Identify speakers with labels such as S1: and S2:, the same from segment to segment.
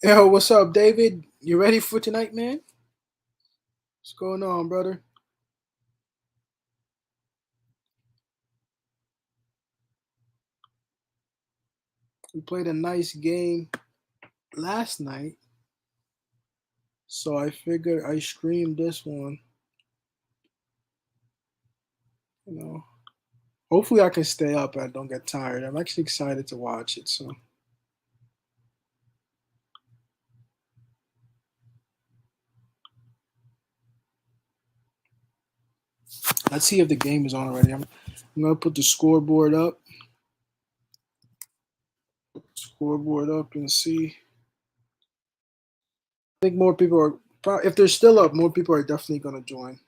S1: Yo, what's up, David? You ready for tonight, man? What's going on, brother? We played a nice game last night, so I figured I streamed this one. You know, hopefully I can stay up and don't get tired. I'm actually excited to watch it. So let's see if the game is on already. I'm gonna put the scoreboard up, and see. I think more people are. If they're still up, more people are definitely gonna join.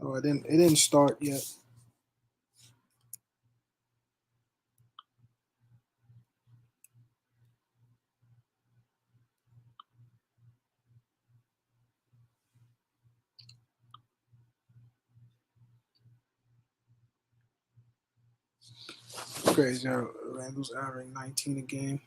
S1: Oh, it didn't. It didn't start yet. Crazy. Randall's averaging 19 a game.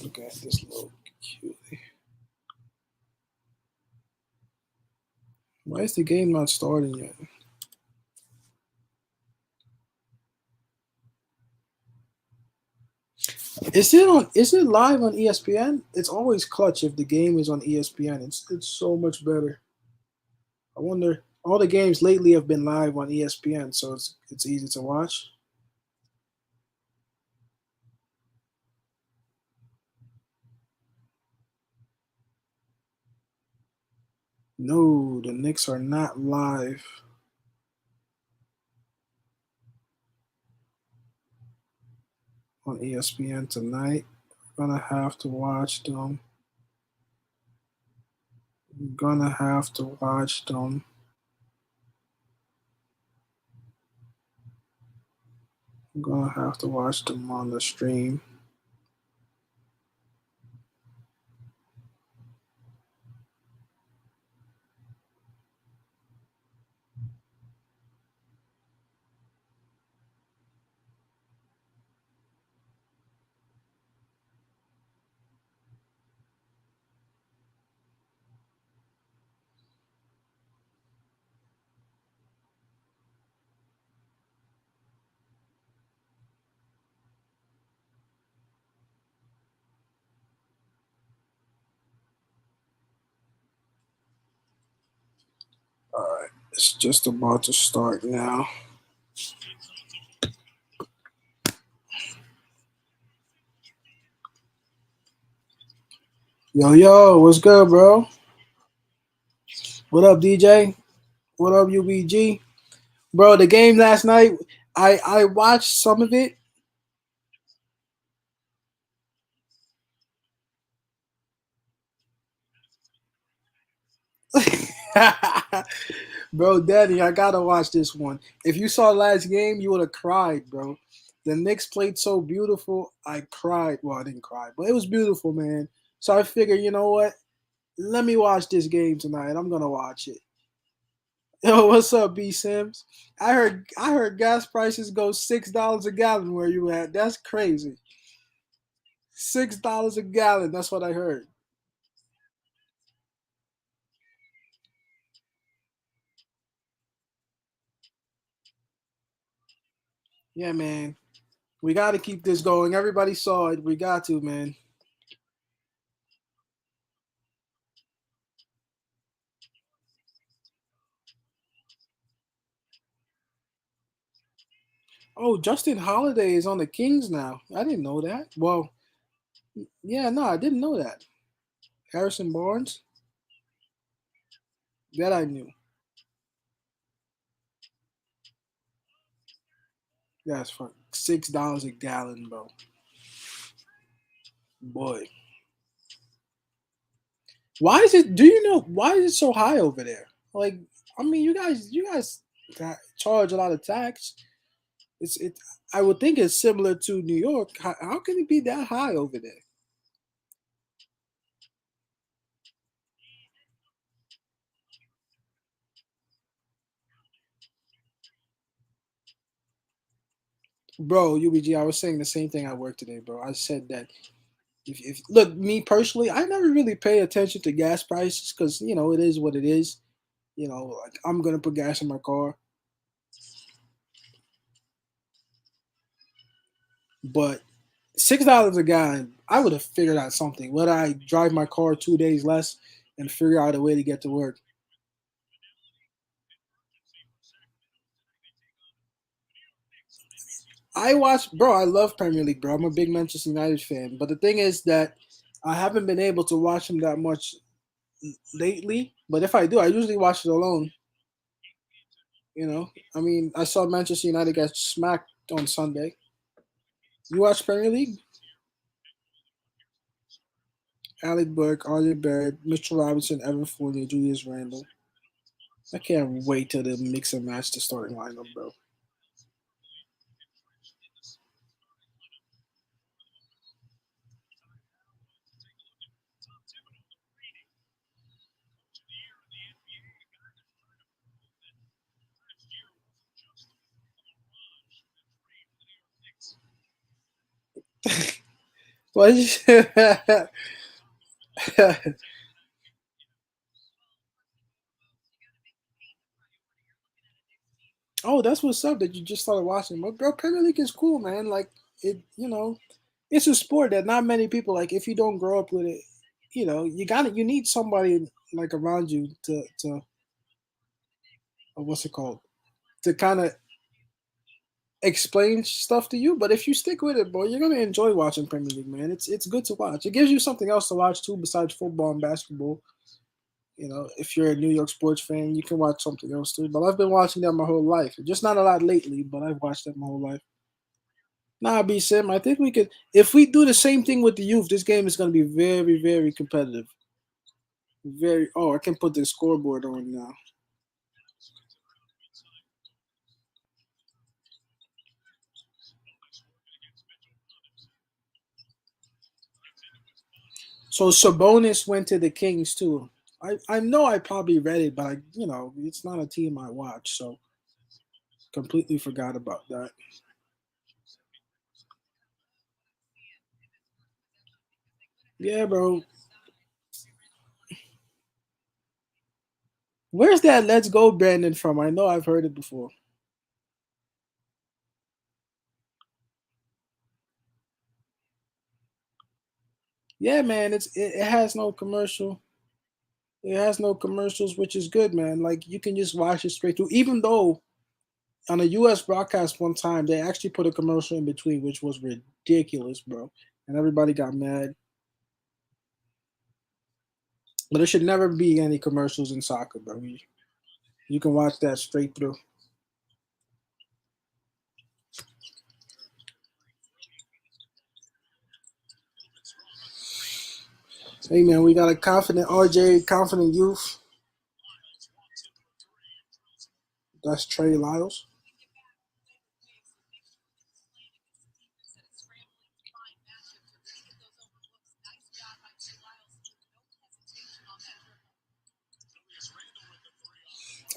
S1: Look at this little cutie. Why is the game not starting yet? Is it on? Is it live on ESPN? It's always clutch if the game is on ESPN. It's so much better. I wonder. All the games lately have been live on ESPN, so it's easy to watch. No, the Knicks are not live on ESPN tonight. I'm gonna have to watch them. I'm gonna have to watch them. I'm gonna have to watch them on the stream. All right, it's just about to start now. Yo, what's good, bro? What up, DJ? What up, UBG? Bro, the game last night, I watched some of it. Bro, Daddy, I gotta watch this one. If you saw last game, you would have cried, bro. The Knicks played so beautiful. I cried. Well, I didn't cry, but it was beautiful, man. So I figured, you know what? Let me watch this game tonight. I'm gonna watch it. Yo, what's up, B Sims? I heard gas prices go $6 a gallon where you at. That's crazy. $6 a gallon. That's what I heard. Yeah, man. We got to keep this going. Everybody saw it. We got to, man. Oh, Justin Holiday is on the Kings now. I didn't know that. Well, yeah, no, I didn't know that. Harrison Barnes, that I knew. That's for $6 a gallon, bro. Boy, why is it? Do you know why is it so high over there? Like, I mean, you guys charge a lot of tax. It's it. I would think it's similar to New York. How can it be that high over there, bro? UBG, I was saying the same thing at work today, bro. I said that if look me personally, I never really pay attention to gas prices because it is what it is. Like I'm gonna put gas in my car, but $6 a gallon, I would have figured out something. Whether I drive my car 2 days less and figure out a way to get to work. I watch, bro. I love Premier League, bro. I'm a big Manchester United fan, but the thing is that I haven't been able to watch them that much lately. But if I do, I usually watch it alone. I mean, I saw Manchester United get smacked on Sunday. You watch Premier League? Alec Burke, Arthur Barrett, Mitchell Robinson, Evan Fournier, Julius Randle. I can't wait till the mix and match the starting lineup, bro. What? Oh, that's what's up that you just started watching. But bro, Premier League is cool, man. Like it's a sport that not many people like. If you don't grow up with it, you need somebody like around you to what's it called, to kind of explain stuff to you. But if you stick with it, boy, you're gonna enjoy watching Premier League, man. It's good to watch. It gives you something else to watch too besides football and basketball. If you're a New York sports fan, you can watch something else too. But I've been watching that my whole life. Just not a lot lately, but I've watched that my whole life. Nah, B Sim, I think we could. If we do the same thing with the youth, this game is going to be very, very competitive. Very. Oh, I can put the scoreboard on now. So Sabonis went to the Kings too. I know I probably read it, but it's not a team I watch, so completely forgot about that. Yeah, bro. Where's that "Let's Go" Brandon from? I know I've heard it before. Yeah, man. It has no commercial. It has no commercials, which is good, man. Like you can just watch it straight through. Even though on a U.S. broadcast one time they actually put a commercial in between, which was ridiculous, bro, and everybody got mad. But there should never be any commercials in soccer, bro. You can watch that straight through. Hey, man, we got a confident RJ, confident youth. That's Trey Lyles.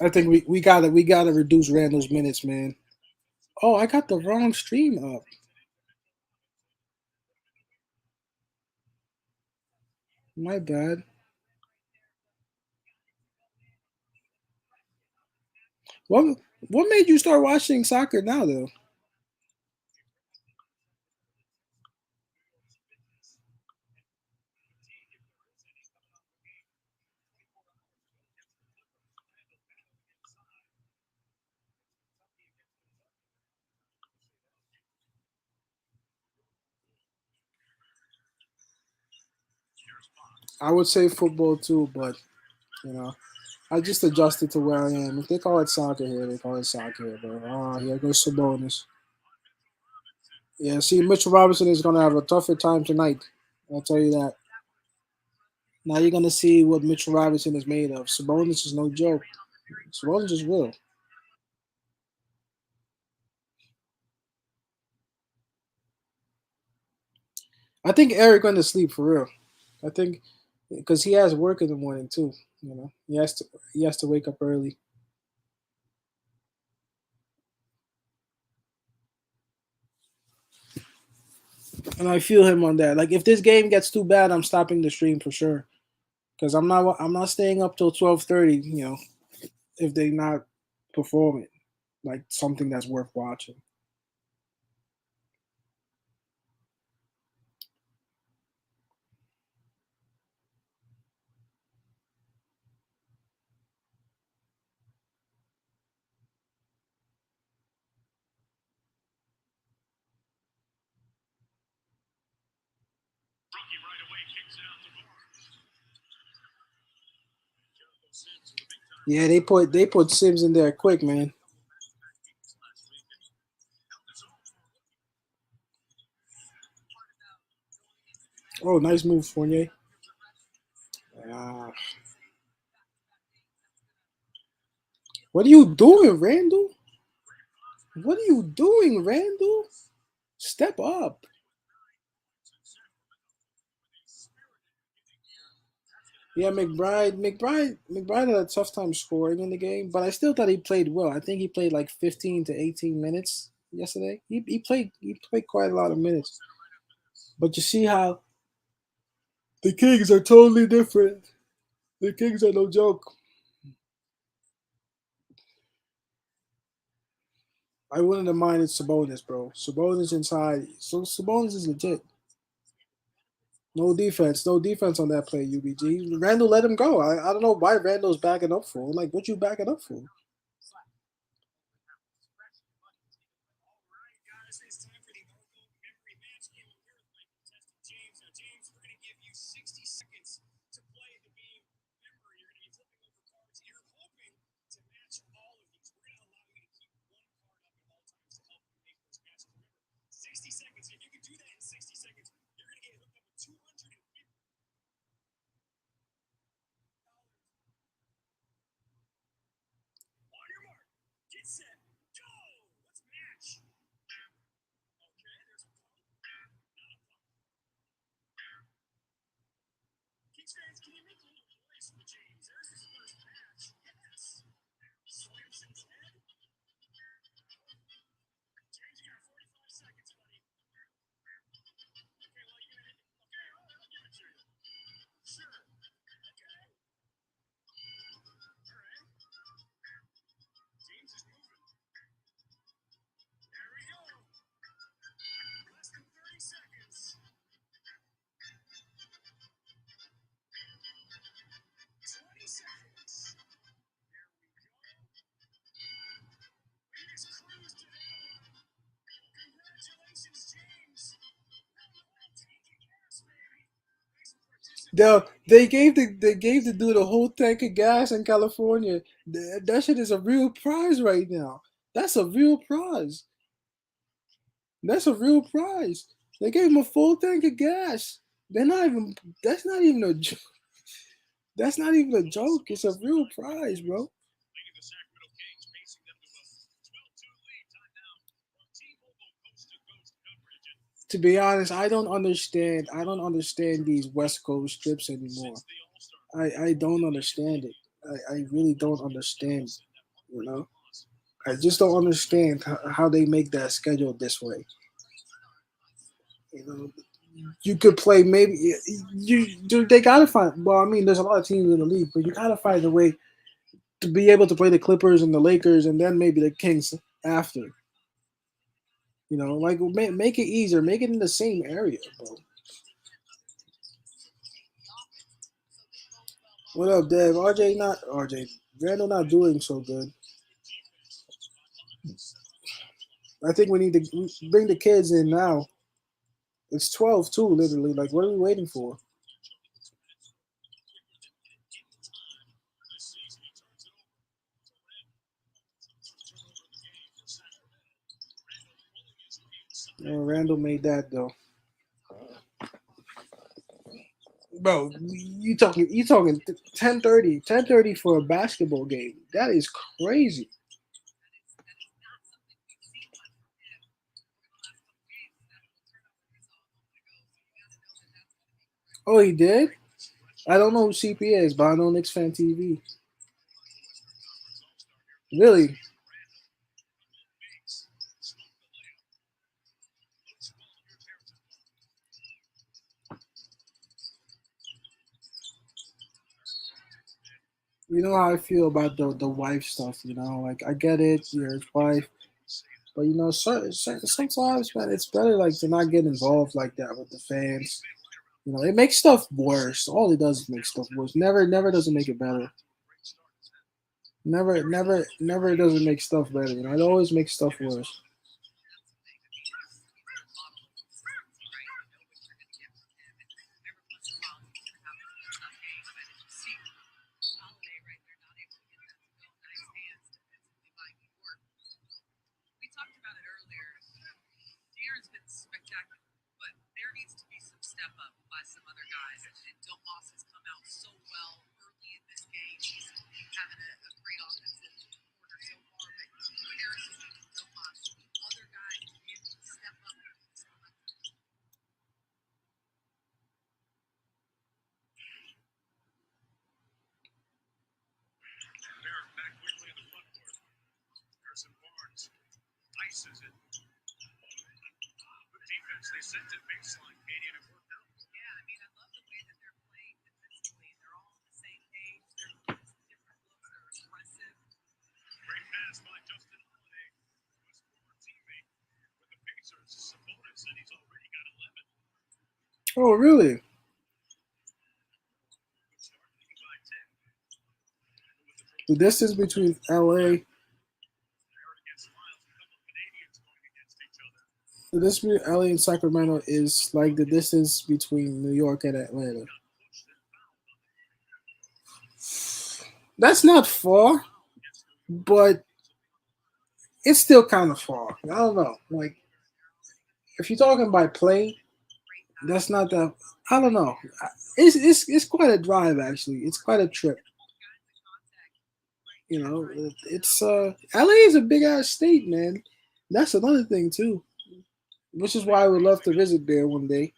S1: I think we gotta reduce Randall's minutes, man. Oh, I got the wrong stream up. My bad. What what made you start watching soccer now, though? I would say football too, but you know, I just adjusted to where I am. If they call it soccer here, they call it soccer here, bro. Oh, here goes Sabonis. Yeah, see, Mitchell Robinson is gonna have a tougher time tonight. I'll tell you that. Now you're gonna see what Mitchell Robinson is made of. Sabonis is no joke. Sabonis is real. I think Eric went to sleep for real. I think because he has work in the morning too. You know, he has to wake up early, and I feel him on that. Like if this game gets too bad, I'm stopping the stream for sure. Because I'm not staying up till 12:30. You know, if they not performing like something that's worth watching. Yeah, they put Sims in there quick, man. Oh, nice move, Fournier. Uh, what are you doing, Randall? What are you doing, Randall? Step up. Yeah, McBride had a tough time scoring in the game, but I still thought he played well. I think he played like 15 to 18 minutes yesterday. He played quite a lot of minutes. But you see how the Kings are totally different. The Kings are no joke. I wouldn't have minded Sabonis, bro. Sabonis inside. So Sabonis is legit. No defense. No defense on that play, UBG. Randall let him go. I don't know why Randall's backing up for. Like, what you backing up for? They gave the dude a whole tank of gas in California. That shit is a real prize right now. That's a real prize. That's a real prize. They gave him a full tank of gas. They're not even. That's not even a. That's not even a joke. It's a real prize, bro. To be honest, I don't understand these West Coast trips anymore. I don't understand it. I really don't understand. You know, I just don't understand how they make that schedule this way. You know, you could play maybe dude, they gotta find. Well, I mean, there's a lot of teams in the league, but you gotta find a way to be able to play the Clippers and the Lakers, and then maybe the Kings after. You know, like make it easier, make it in the same area, bro. What up, Dev? RJ. Randall not doing so good. I think we need to bring the kids in now. It's 12 too, literally. Like, what are we waiting for? Randall made that though, bro. You talking 10:30 for a basketball game? That is crazy. Oh, he did. I don't know who CP is, but I know Knicks fan TV. Really, you know how I feel about the wife stuff. Like I get it, you're his wife, but sometimes, man, it's better like to not get involved like that with the fans. It makes stuff worse. All it does is make stuff worse. Never doesn't make it better. Never doesn't make stuff better. It always makes stuff worse. Oh, really? The distance between LA, the distance between LA and Sacramento is like the distance between New York and Atlanta. That's not far, but it's still kind of far. I don't know. Like if you're talking by plane, that's not that. I don't know. It's quite a drive actually. It's quite a trip. It's LA is a big ass state, man. That's another thing too, which is why I would love to visit there one day.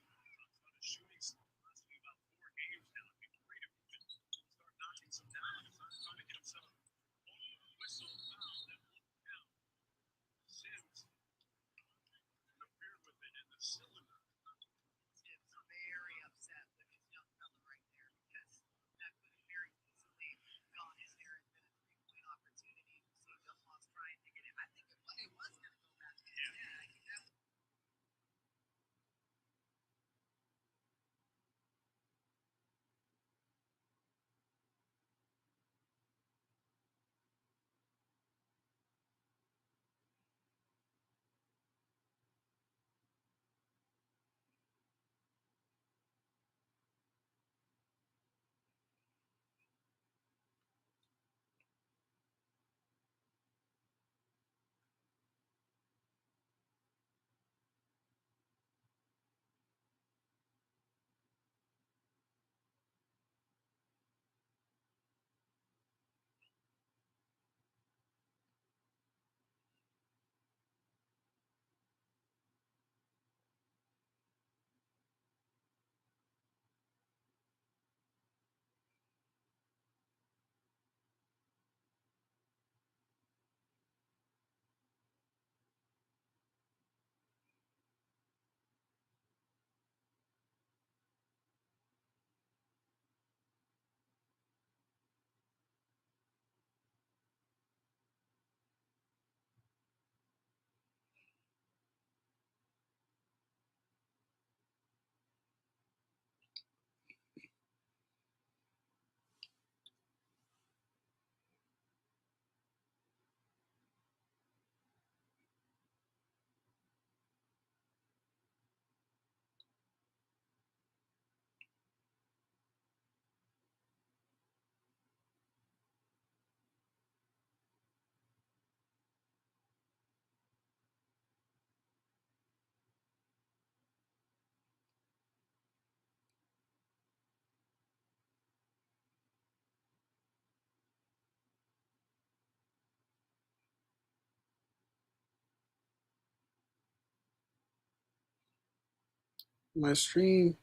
S1: My stream.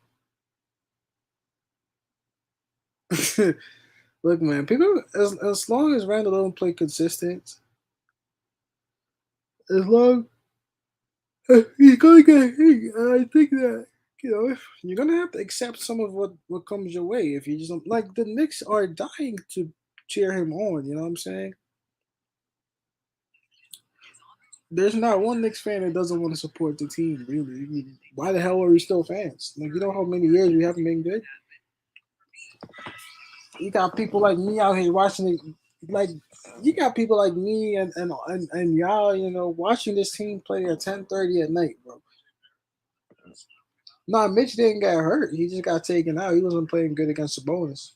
S1: Look, man, people as long as Randall don't play consistent, as long he's gonna get hit. I think that you're gonna have to accept some of what comes your way if you just don't like the Knicks are dying to cheer him on. You know what I'm saying? There's not one Knicks fan that doesn't want to support the team. Really, I mean, why the hell are we still fans? Like you know how many years we haven't been good. You got people like me out here watching it. Like you got people like me and y'all, watching this team play at 10:30 at night, bro. Nah, Mitch didn't get hurt. He just got taken out. He wasn't playing good against the bonus.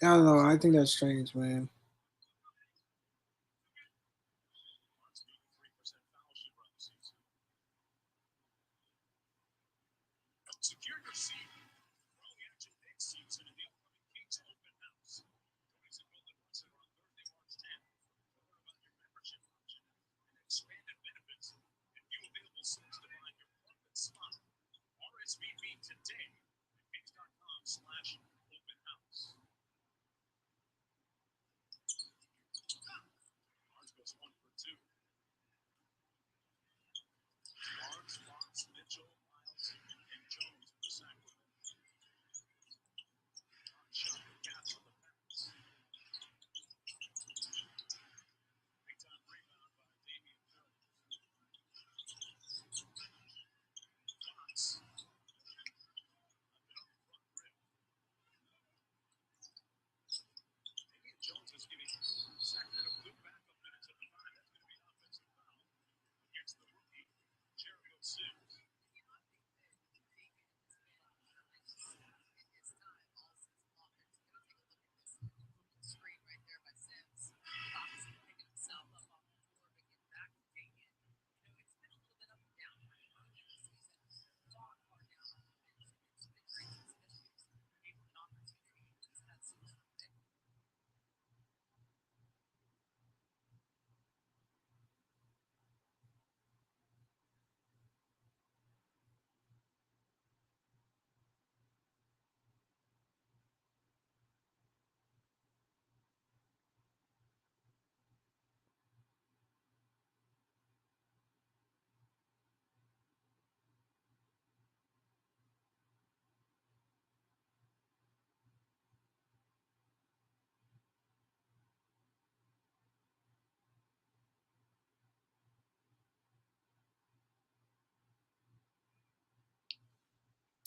S1: I don't know. I think that's strange, man.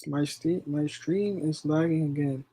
S1: My stream is lagging again.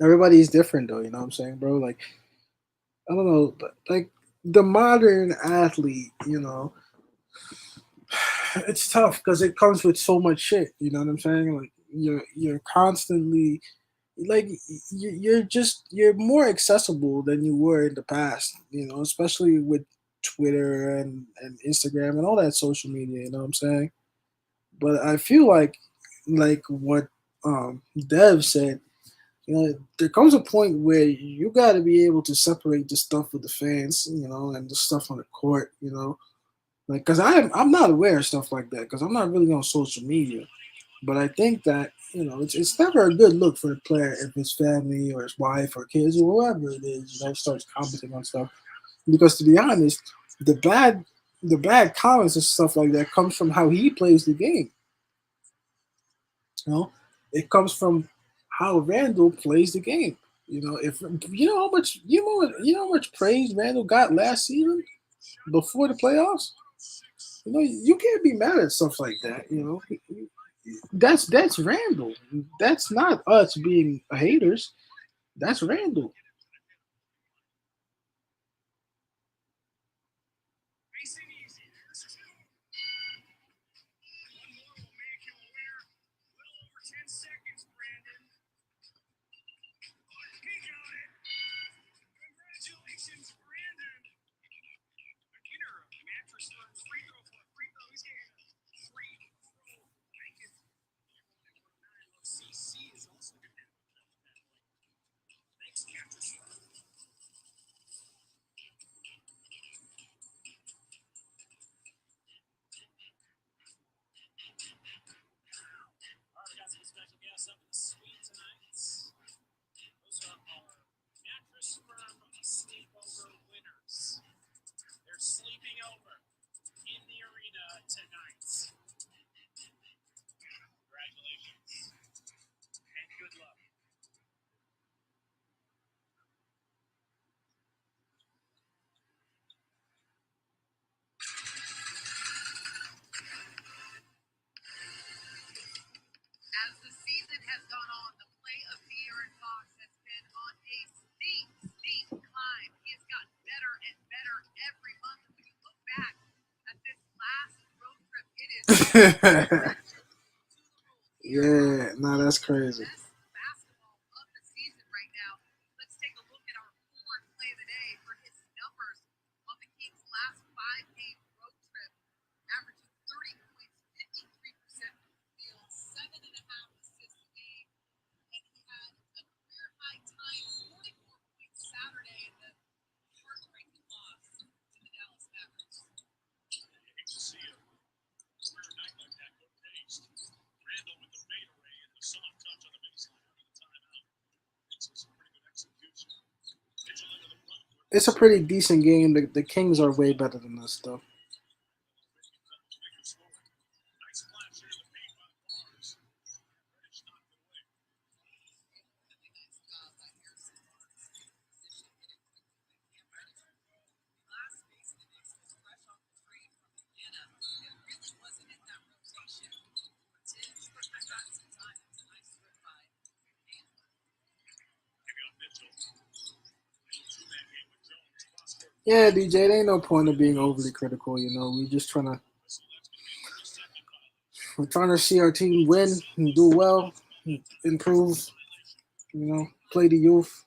S1: Everybody's different though. You know what I'm saying, bro? Like I don't know, but like the modern athlete, it's tough because it comes with so much shit. You know what I'm saying? Like you're constantly like you're more accessible than you were in the past. Especially with Twitter and Instagram and all that social media. You know what I'm saying? But I feel like what Dev said. There comes a point where you got to be able to separate the stuff with the fans, and the stuff on the court, like because I'm not aware of stuff like that because I'm not really on social media. But I think that it's never a good look for the player if his family or his wife or kids or whoever it is, starts commenting on stuff. Because to be honest, the bad the bad comments and stuff like that comes from how he plays the game. You know, it comes from how Randall plays the game. If how much praise Randall got last season before the playoffs. You can't be mad at stuff like that. That's Randall. That's not us being haters. That's Randall. Yeah, no, that's crazy. It's a pretty decent game. The Kings are way better than us, though. Yeah, DJ, there ain't no point of being overly critical. We're trying to see our team win and do well, improve. Play the youth.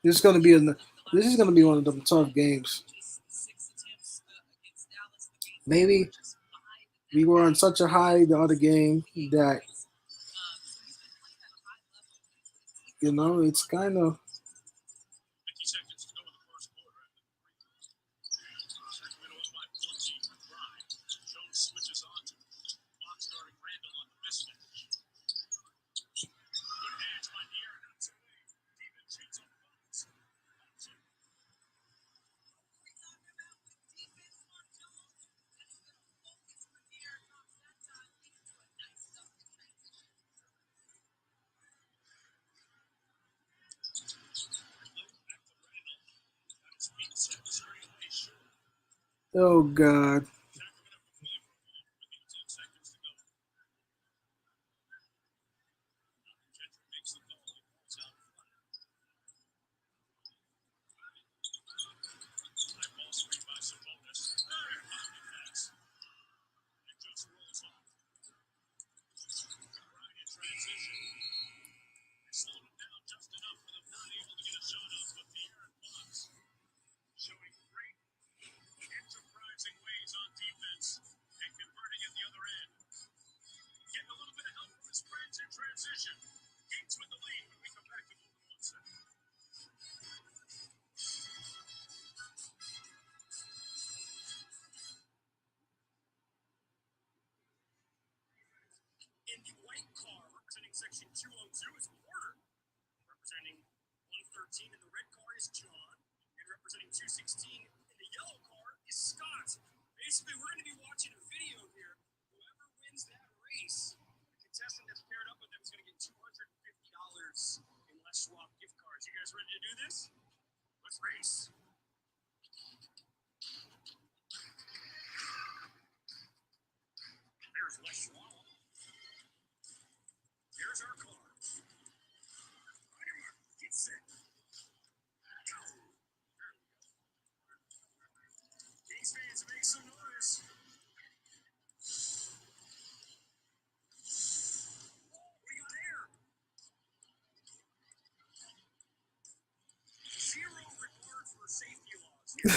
S1: This is gonna be this is gonna be one of them tough games. Maybe we were on such a high the other game that it's kind of. Oh God.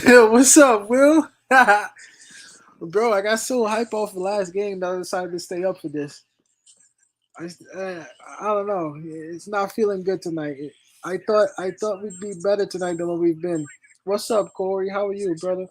S1: Yo, what's up, Will? Bro, I got so hype off the last game that I decided to stay up for this. I don't know. It's not feeling good tonight. I thought we'd be better tonight than what we've been. What's up, Corey? How are you, brother?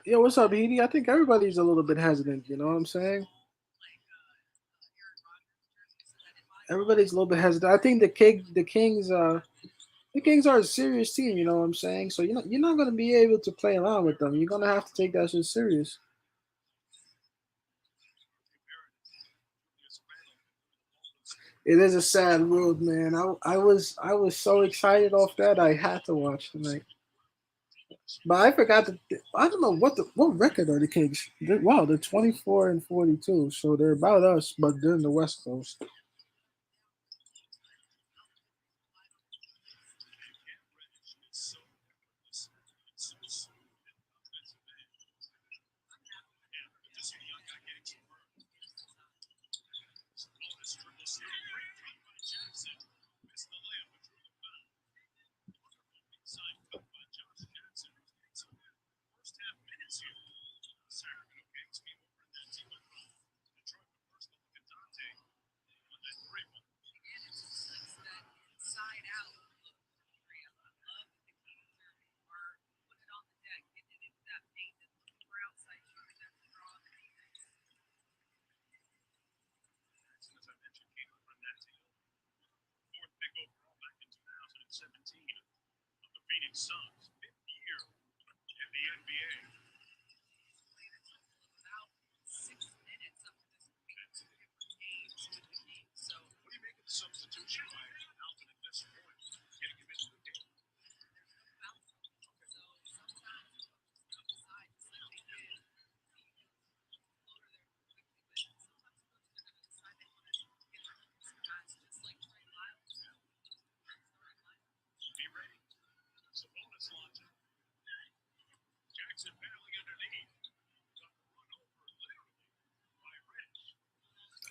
S1: Yo, what's up, Edie? I think everybody's a little bit hesitant. You know what I'm saying? Everybody's a little bit hesitant. I think the Kings are a serious team. You know what I'm saying? So you're not gonna be able to play around with them. You're gonna have to take that shit serious. It is a sad world, man. I was so excited off that I had to watch tonight. But I forgot to. I don't know what record are the Kings. Wow, they're 24-42, so they're about us, but they're in the West Coast.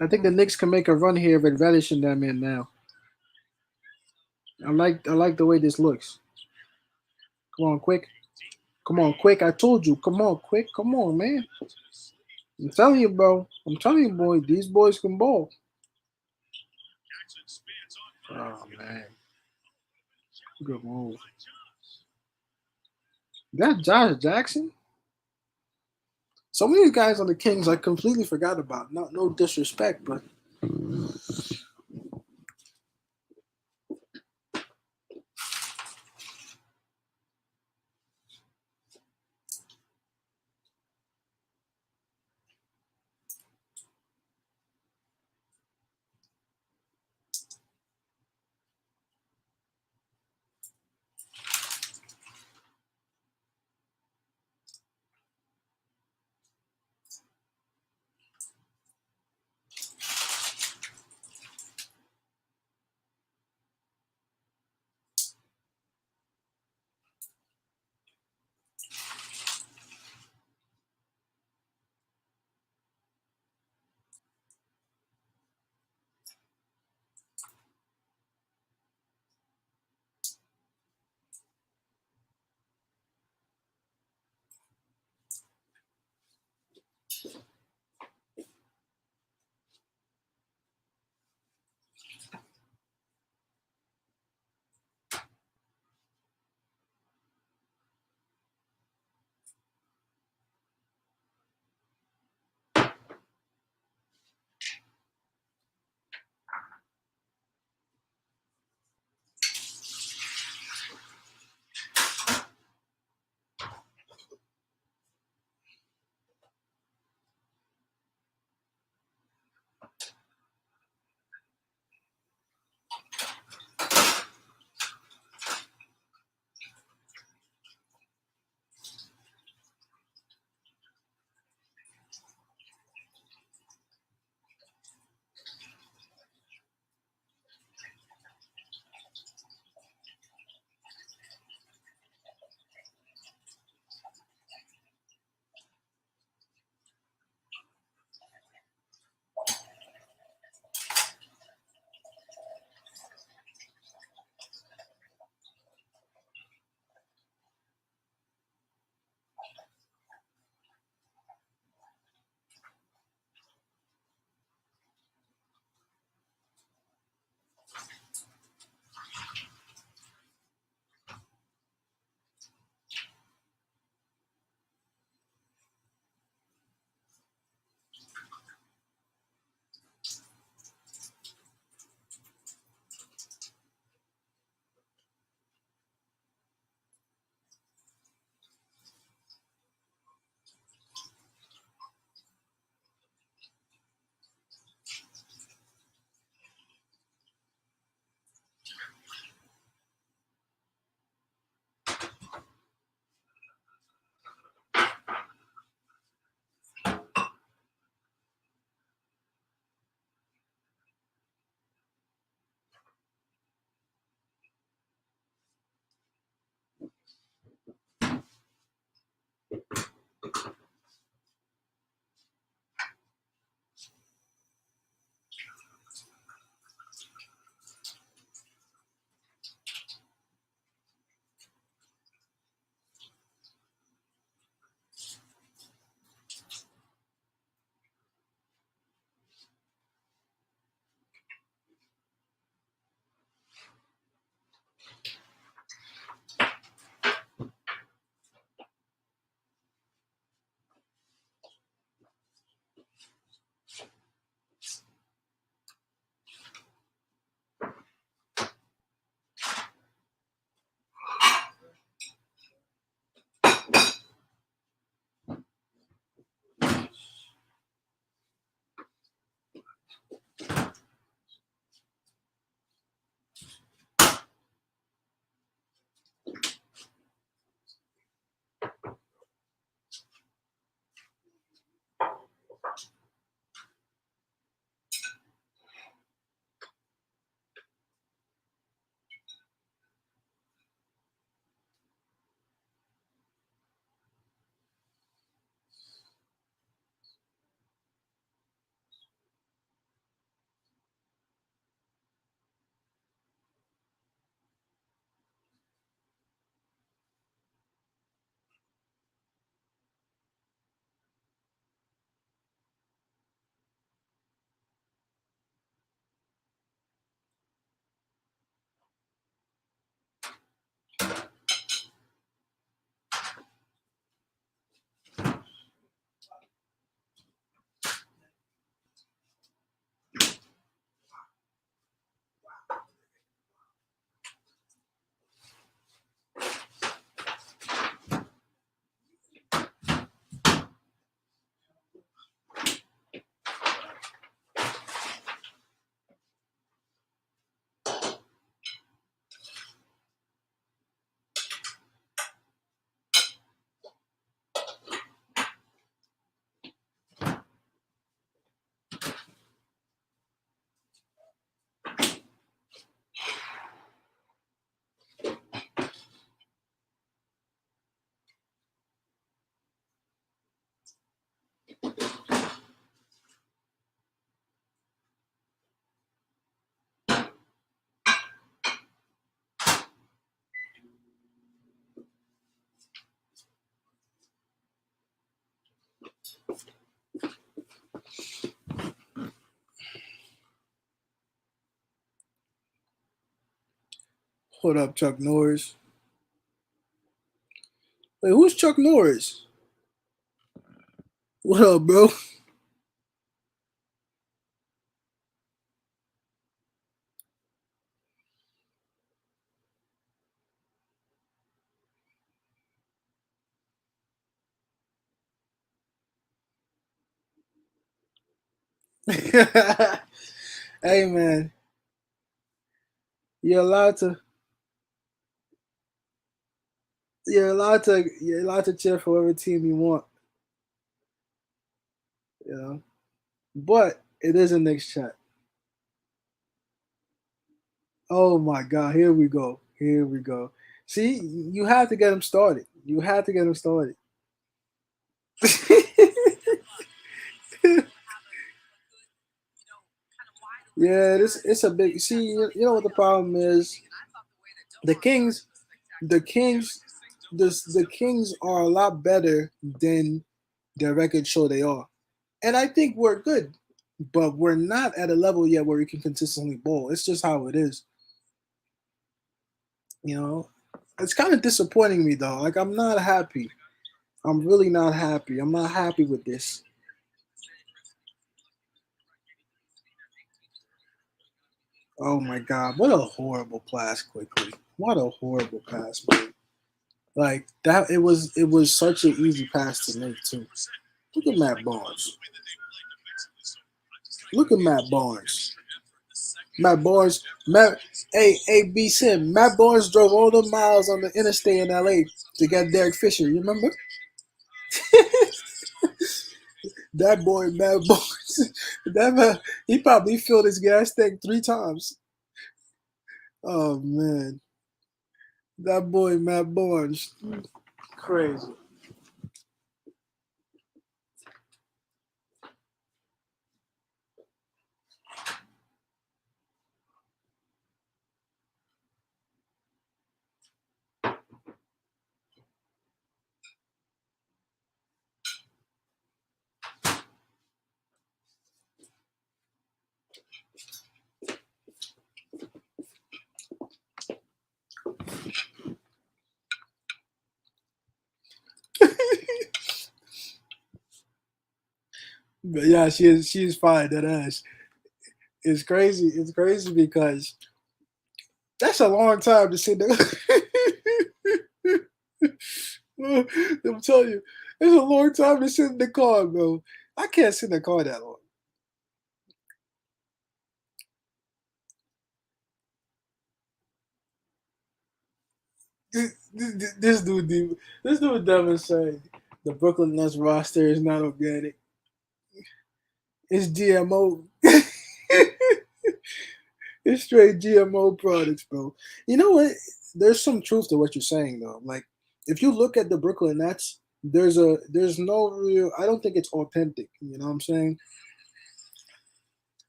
S1: I think the Knicks can make a run here with Reddish and them in now. I like the way this looks. Come on, quick. Come on, quick. I told you. Come on, quick. Come on, man. I'm telling you, bro. I'm telling you, boy. These boys can ball. Oh man, good move. That Josh Jackson. Some of these guys on the Kings I completely forgot about. No disrespect, but What up, Chuck Norris? Wait, who's Chuck Norris? What up, bro? Hey man, you're allowed to you're allowed to cheer for whatever team you want, you know. But it is a Knicks chat. Oh my God, here we go. Here we go. See, you had to get him started. You had to get him started. Yeah, this it's a big. See, you know what the problem is? The Kings, the Kings, the Kings are a lot better than their records show they are, and I think we're good, but we're not at a level yet where we can consistently bowl. It's just how it is, you know. It's kind of disappointing me though. Like I'm not happy. I'm really not happy. I'm not happy with this. Oh my God, what a horrible pass quickly. What a horrible pass, man. Like that it was such an easy pass to make too. Look at Matt Barnes. Look at Matt Barnes. Matt Barnes, hey B Sim, Matt Barnes drove all the miles on the interstate in LA to get Derek Fisher, you remember? That boy Matt Barnes, that man, he probably filled his gas tank 3 times. Oh man. That boy Matt Barnes. Crazy. But yeah, she is fine. That ass. It's crazy. It's crazy because that's a long time to sit there. I'm telling you, it's a long time to sit in the car, bro. I can't sit in the car that long. This dude, this dude, Devin saying the Brooklyn Nets roster is not organic. It's GMO. It's straight GMO products, bro. You know what? There's some truth to what you're saying, though. Like, if you look at the Brooklyn Nets, there's no real. I don't think it's authentic. You know what I'm saying?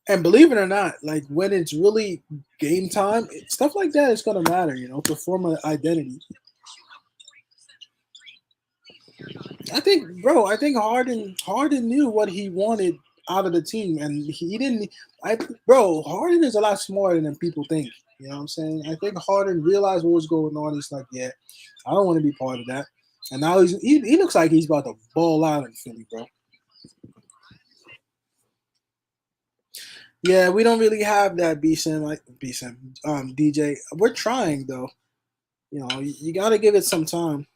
S1: And believe it or not, like when it's really game time, stuff like that is gonna matter. You know, to form an identity. I think, bro. I think Harden knew what he wanted out of the team, and he didn't. Bro, Harden is a lot smarter than people think. You know what I'm saying? I think Harden realized what was going on. He's like, yeah, I don't want to be part of that. And now he looks like he's about to ball out in Philly, bro. Yeah, we don't really have that DJ. We're trying though. You know, you got to give it some time.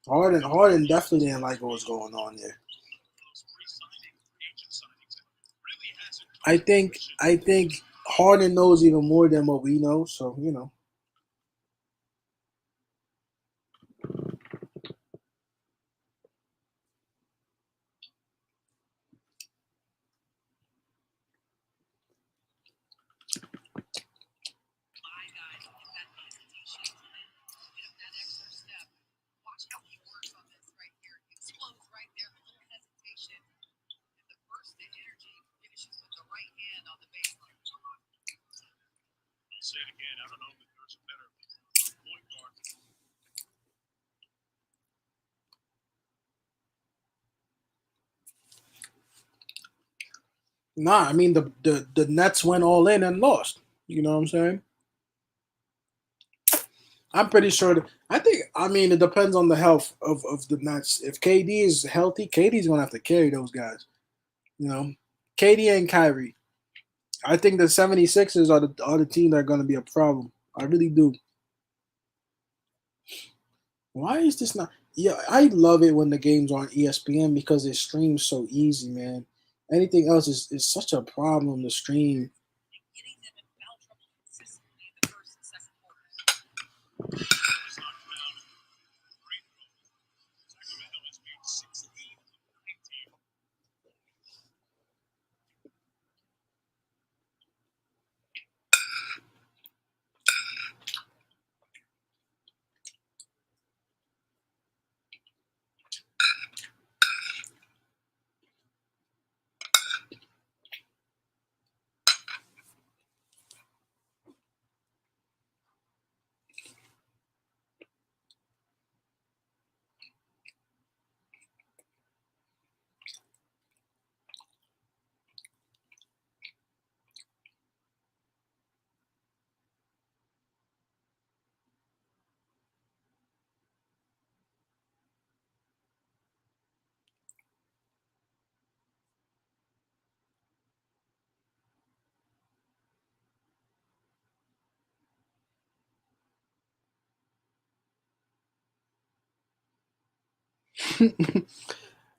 S1: Harden definitely didn't like what was going on there. I think Harden knows even more than what we know. So you know, Nah, I mean the Nets went all in and lost. You know what I'm saying? I'm pretty sure. I think. I mean, it depends on the health of the Nets. If KD is healthy, KD's gonna have to carry those guys. You know, KD and Kyrie. I think the 76ers are the team that are gonna be a problem. I really do. Why is this not? Yeah, I love it when the games are on ESPN because it streams so easy, man. Anything else is such a problem to stream.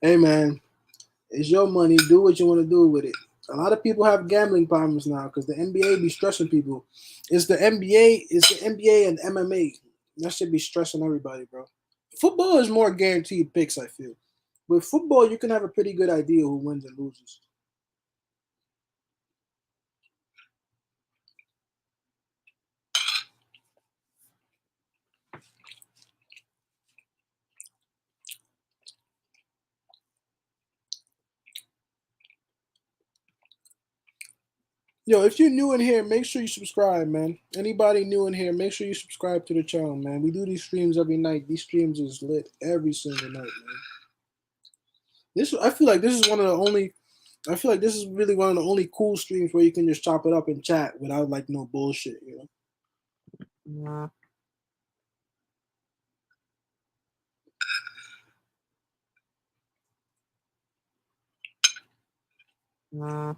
S1: Hey, man, it's your money. Do what you want to do with it. A lot of people have gambling problems now because the NBA be stressing people. It's the NBA. It's the NBA and MMA. That should be stressing everybody, bro. Football is more guaranteed picks. I feel. With football, you can have a pretty good idea who wins and loses. Yo, if you're new in here, make sure you subscribe, man. Anybody new in here, make sure you subscribe to the channel, man. We do these streams every night. These streams is lit every single night, man. I feel like this is one of the only. I feel like this is really one of the only cool streams where you can just chop it up and chat without like no bullshit, you know.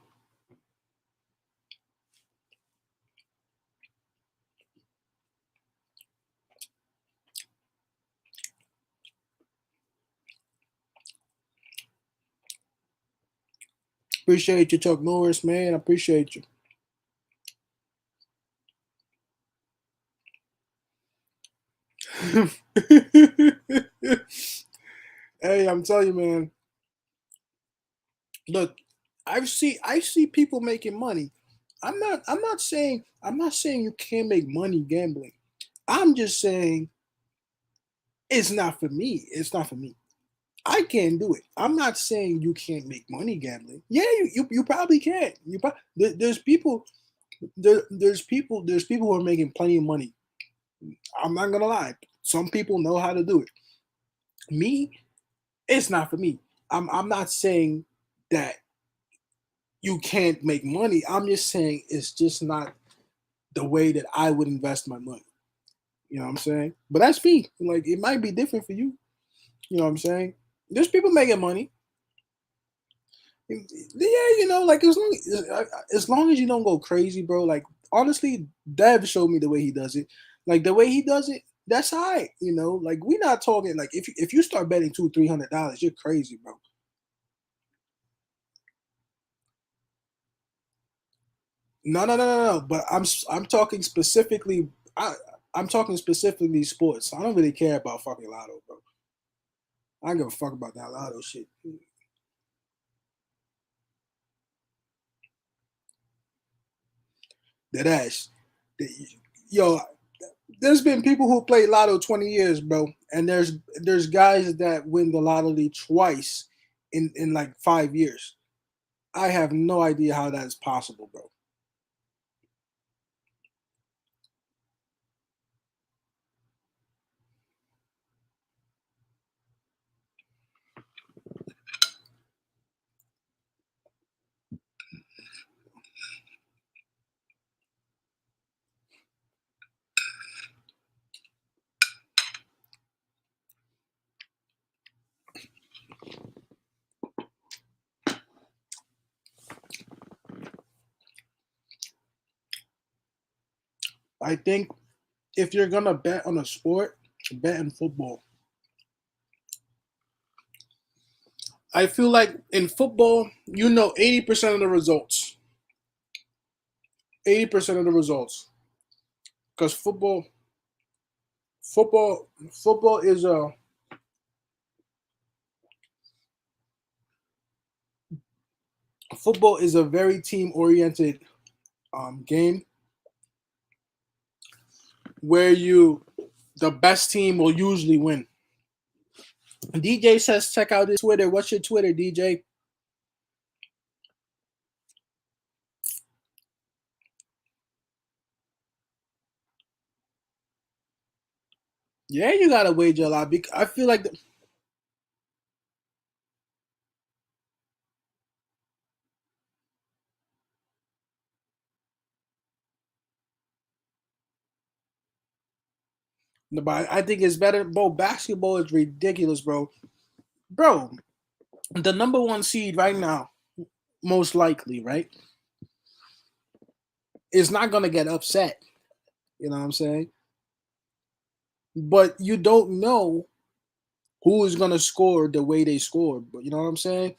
S1: Appreciate you, Chuck Norris, man. I appreciate you. Hey, I'm telling you, man. Look, I see people making money. I'm not saying you can't make money gambling. I'm just saying it's not for me. It's not for me. I can't do it. I'm not saying you can't make money gambling. Yeah, you probably can. There's people there's people who are making plenty of money. I'm not gonna lie. Some people know how to do it. Me, it's not for me. I'm not saying that you can't make money. I'm just saying it's just not the way that I would invest my money. You know what I'm saying? But that's me. Like it might be different for you. You know what I'm saying? There's people making money. Yeah, like as long as you don't go crazy, bro. Like honestly, Dev showed me the way he does it. Like the way he does it, that's all right. Like we're not talking like if you start betting $200-300, you're crazy, bro. No, no, no, no, no. But I'm talking specifically. I'm talking specifically sports. I don't really care about fucking lotto, bro. I don't give a fuck about that lotto shit. That ass. Yo, there's been people who played lotto 20 years, bro, and there's guys that win the lottery twice in like 5 years. I have no idea how that is possible, bro. I think if you're gonna bet on a sport, bet in football. I feel like in football, 80% of the results. 80% of the results. Because football is a very team oriented game where the best team will usually win. DJ says check out his Twitter. What's your Twitter, DJ? Yeah, you gotta wager a lot. I feel like but I think it's better. Bro, basketball is ridiculous, bro. Bro, the number one seed right now, most likely, right, is not gonna get upset. You know what I'm saying? But you don't know who is gonna score the way they scored. But you know what I'm saying?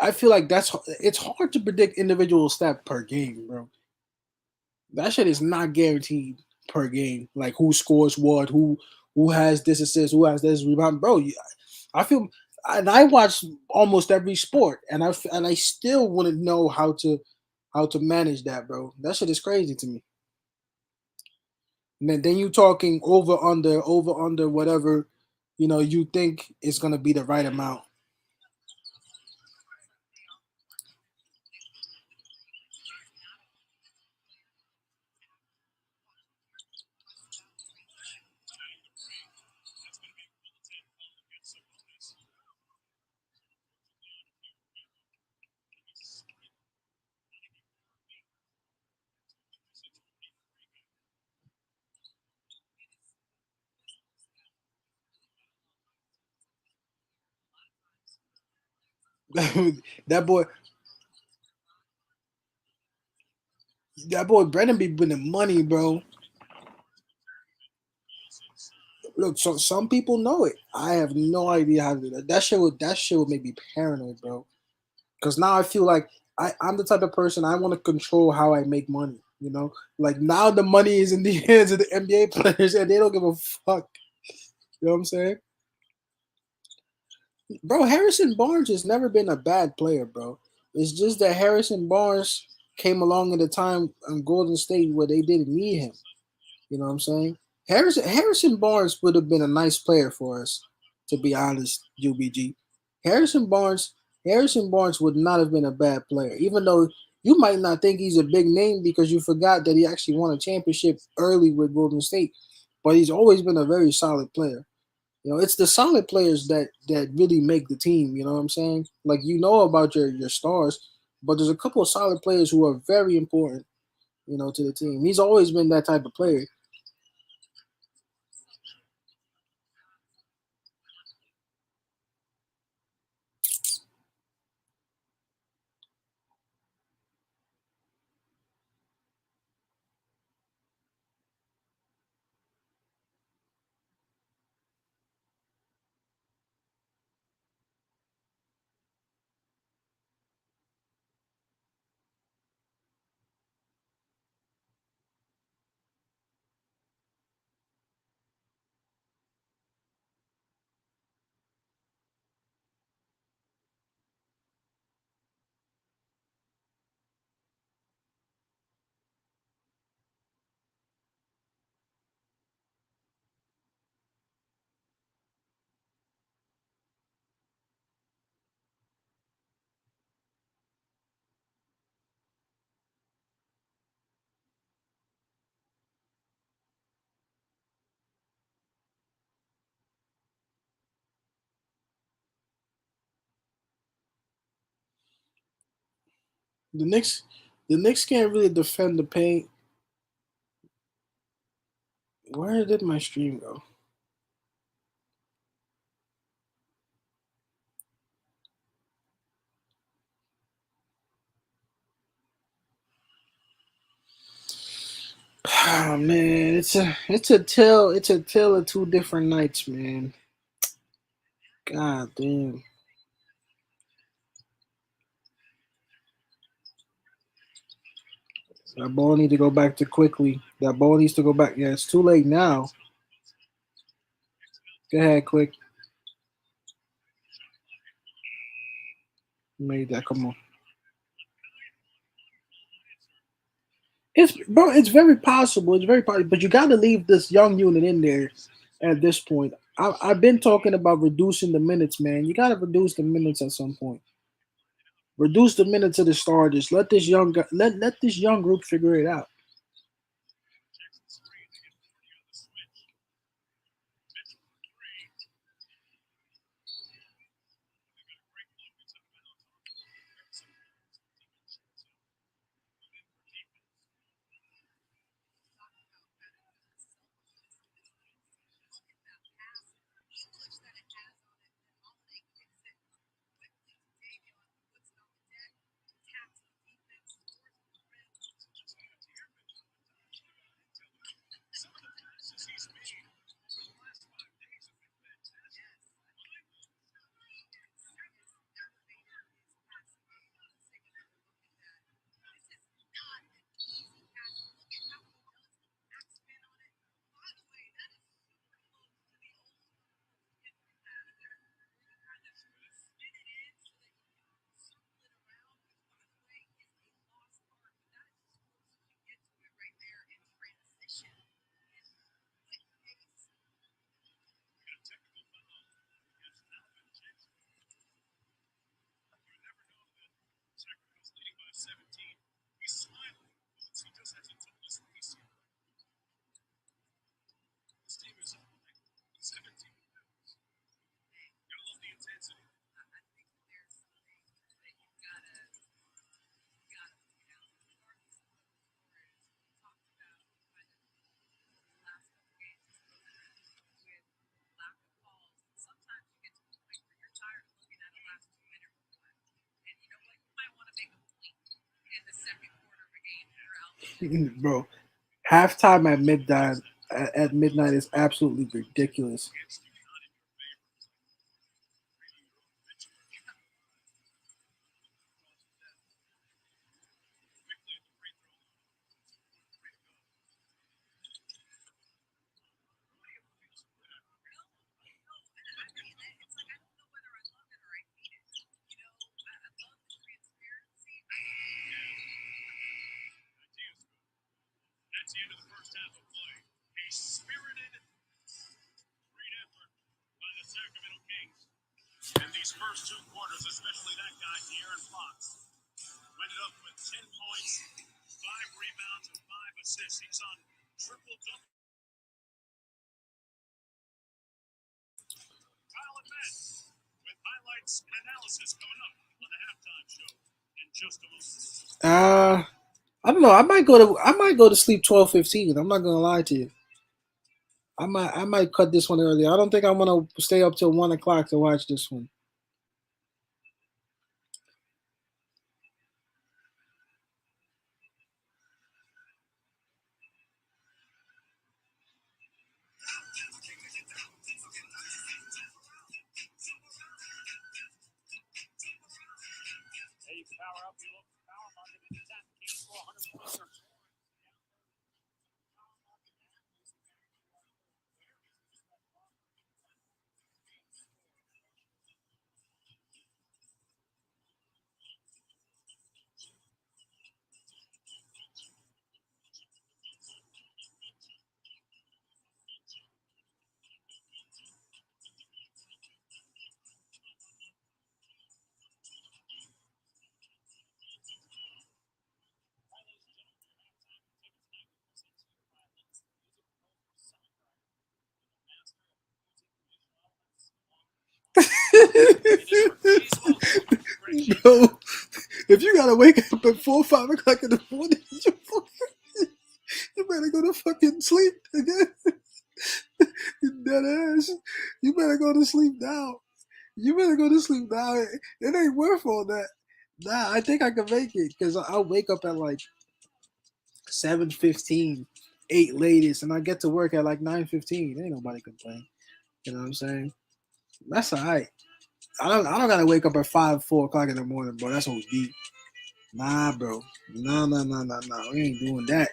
S1: I feel like it's hard to predict individual stat per game, bro. That shit is not guaranteed per game. Like who scores what, who has this assist, who has this rebound, bro. I feel, and I watch almost every sport, and I still wouldn't know how to manage that, bro. That shit is crazy to me. And then you talking over under whatever, you think is gonna be the right amount. that boy, that boy Brennan be winning money, bro. Look, so some people know it. I have no idea how to do that. That shit would make me paranoid, bro. Because now I feel like I'm the type of person I want to control how I make money. Like now the money is in the hands of the NBA players and they don't give a fuck. You know what I'm saying? Bro, Harrison Barnes has never been a bad player, bro. It's just that Harrison Barnes came along at a time in Golden State where they didn't need him. You know what I'm saying? Harrison Barnes would have been a nice player for us, to be honest, UBG. Harrison Barnes Harrison Barnes would not have been a bad player, even though you might not think he's a big name because you forgot that he actually won a championship early with Golden State. But he's always been a very solid player. It's the solid players that really make the team. You know what I'm saying? Like about your stars, but there's a couple of solid players who are very important. To the team. He's always been that type of player. The Knicks, the Knicks can't really defend the paint. Where did my stream go? Oh man, it's a tale of two different nights, man. God damn. That ball need to go back to quickly. That ball needs to go back. Yeah, it's too late now. Go ahead, quick. Made that. Come on. It's bro. It's very possible. It's very possible. But you got to leave this young unit in there at this point. I've been talking about reducing the minutes, man. You got to reduce the minutes at some point. Reduce the minutes of the starters. Let this young group figure it out. Bro, halftime at midnight is absolutely ridiculous. Uh I don't know. I might go to sleep 12:15. I'm not gonna lie to you. I might cut this one early. I don't think I'm gonna stay up till 1 o'clock to watch this one. Bro, if you gotta wake up at 4, 5 o'clock in the morning, you better go to fucking sleep again. Dead ass. You better go to sleep now. You better go to sleep now. It ain't worth all that. Nah, I think I can make it because I'll wake up at like 7:15. 8 latest, and I get to work at like 9:15. Ain't nobody complain. You know what I'm saying? That's alright. I don't gotta wake up at 5, 4 o'clock in the morning, bro. That's OD. Nah, bro. No, no, no, no, no. We ain't doing that.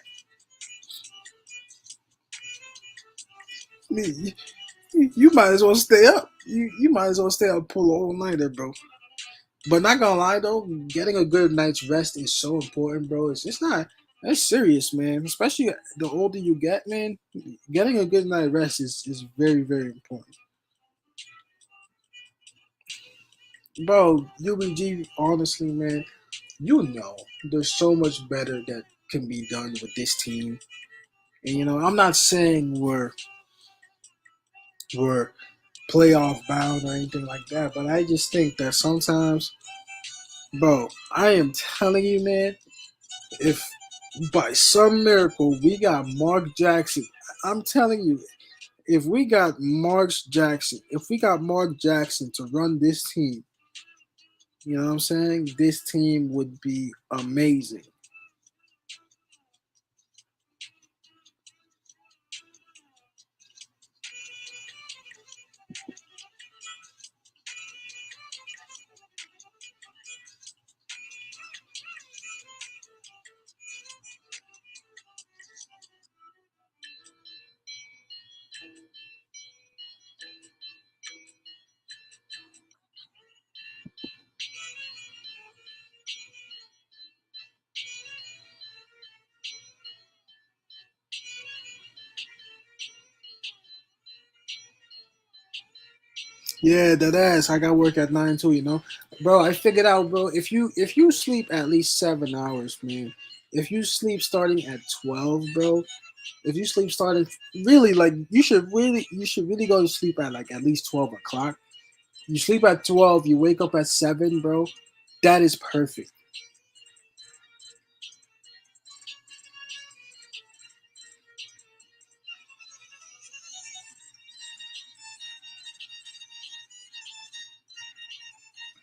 S1: You might as well stay up. You might as well stay up, pull all nighter, bro. But not gonna lie though, getting a good night's rest is so important, bro. It's not that's serious, man. Especially the older you get, man. Getting a good night's rest is very, very important. Bro, UBG, honestly, man, you know there's so much better that can be done with this team. And I'm not saying we're playoff bound or anything like that, but I just think that sometimes, bro, I am telling you, man, if by some miracle we got Mark Jackson, I'm telling you, if we got Mark Jackson to run this team, you know what I'm saying? This team would be amazing. Yeah, that ass. I got work at 9 too. Bro. I figured out, bro. If you sleep at least 7 hours, man. If you sleep starting at 12, bro. If you sleep starting really like you should really go to sleep at least 12 o'clock. You sleep at 12, you wake up at 7, bro. That is perfect.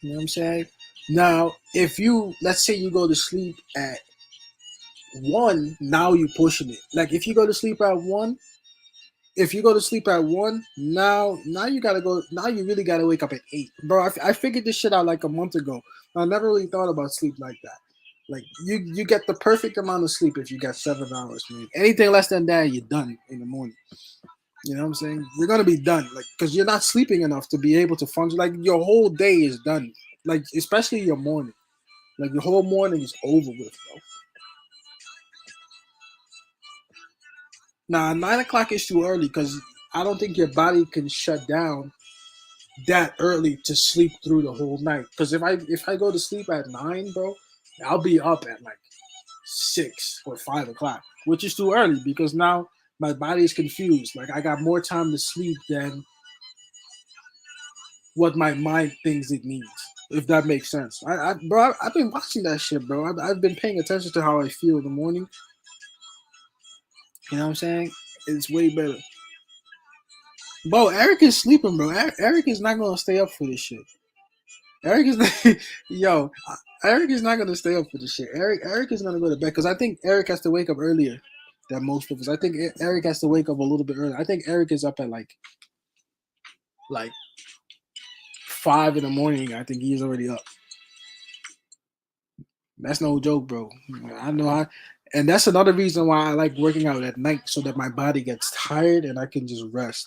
S1: You know what I'm saying? Now, if you let's say you go to sleep at 1, now you pushing it. Like if you go to sleep at 1, now you gotta go. Now you really gotta wake up at 8, bro. I figured this shit out like a month ago. I never really thought about sleep like that. Like you get the perfect amount of sleep if you got 7 hours, man. Anything less than that, you're done in the morning. You know what I'm saying? You're gonna be done, like, because you're not sleeping enough to be able to function. Like your whole day is done. Like especially your morning. Like your whole morning is over with, bro. Nah, 9 o'clock is too early because I don't think your body can shut down that early to sleep through the whole night. Because if I go to sleep at 9, bro, I'll be up at like 6 or 5 o'clock, which is too early because now my body is confused. Like I got more time to sleep than what my mind thinks it needs. If that makes sense, bro, I've been watching that shit, bro. I've been paying attention to how I feel in the morning. You know what I'm saying? It's way better. Bro, Eric is sleeping, bro. Eric is not gonna stay up for this shit. Eric is not, yo. Eric is not gonna stay up for this shit. Eric is gonna go to bed because I think Eric has to wake up earlier than most of us. I think Eric has to wake up a little bit earlier. I think Eric is up at like 5 in the morning. I think he's already up. That's no joke, bro. I know how, and that's another reason why I like working out at night so that my body gets tired and I can just rest.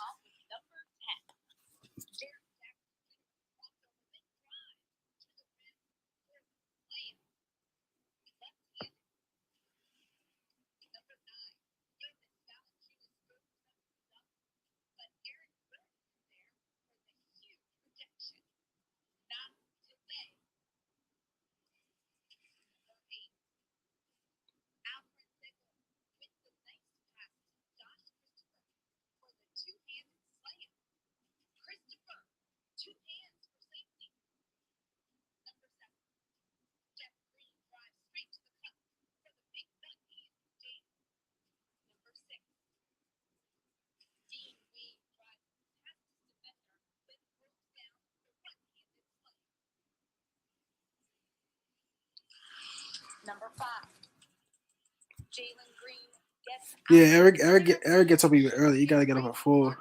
S1: Yeah, Eric gets up even early. You gotta get up at 4.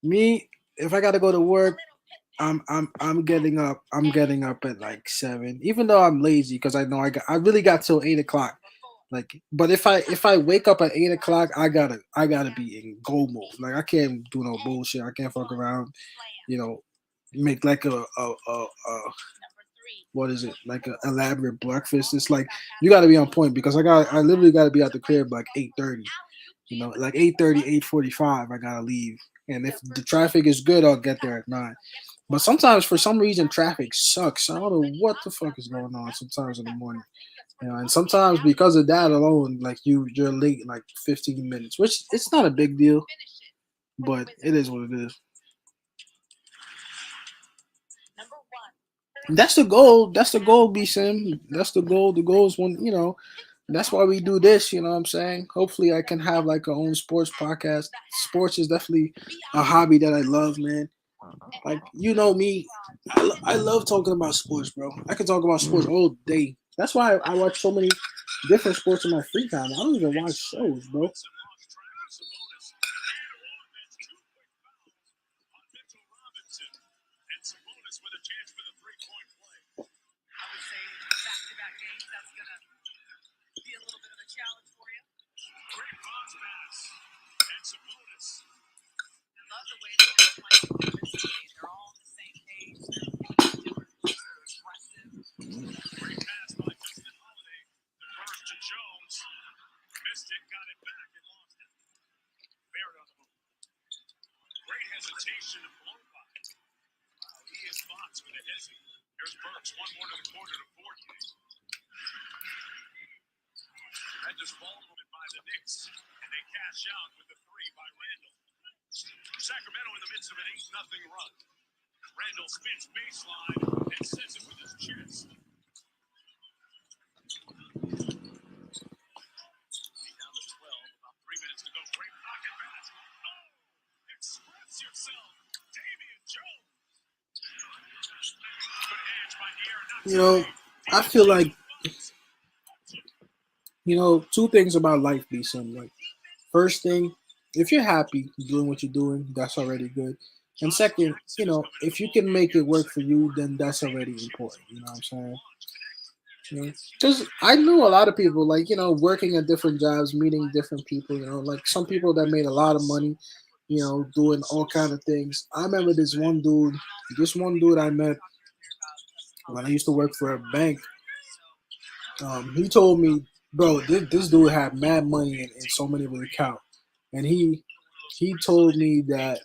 S1: Me, if I gotta go to work, I'm getting up. I'm getting up at like 7, even though I'm lazy because I know I really got till 8 o'clock. Like, but if I wake up at 8 o'clock, I gotta be in go mode. Like I can't do no bullshit. I can't fuck around. You know, make like a what is it, like a elaborate breakfast. It's like you got to be on point because I literally got to be at the crib like 8:30. Like 8:30, 8:45. I gotta leave, and if the traffic is good, I'll get there at 9. But sometimes for some reason traffic sucks. I don't know what the fuck is going on. Sometimes in the morning, and sometimes because of that alone, like you're late like 15 minutes, which it's not a big deal, but it is what it is. That's the goal. That's the goal, B Sim. That's the goal. The goal is that's why we do this, you know what I'm saying? Hopefully I can have like a own sports podcast. Sports is definitely a hobby that I love, man. Like you know me, I love talking about sports, bro. I can talk about sports all day. That's why I watch so many different sports in my free time. I don't even watch shows, bro. You know, I feel like two things about life be some like first thing, if you're happy doing what you're doing, that's already good. And second, if you can make it work for you, then that's already important. You know what I'm saying? Because I knew a lot of people, like, working at different jobs, meeting different people, like some people that made a lot of money, doing all kind of things. I remember this one dude I met when I used to work for a bank. He told me, bro, this dude had mad money in so many of his account, and he told me that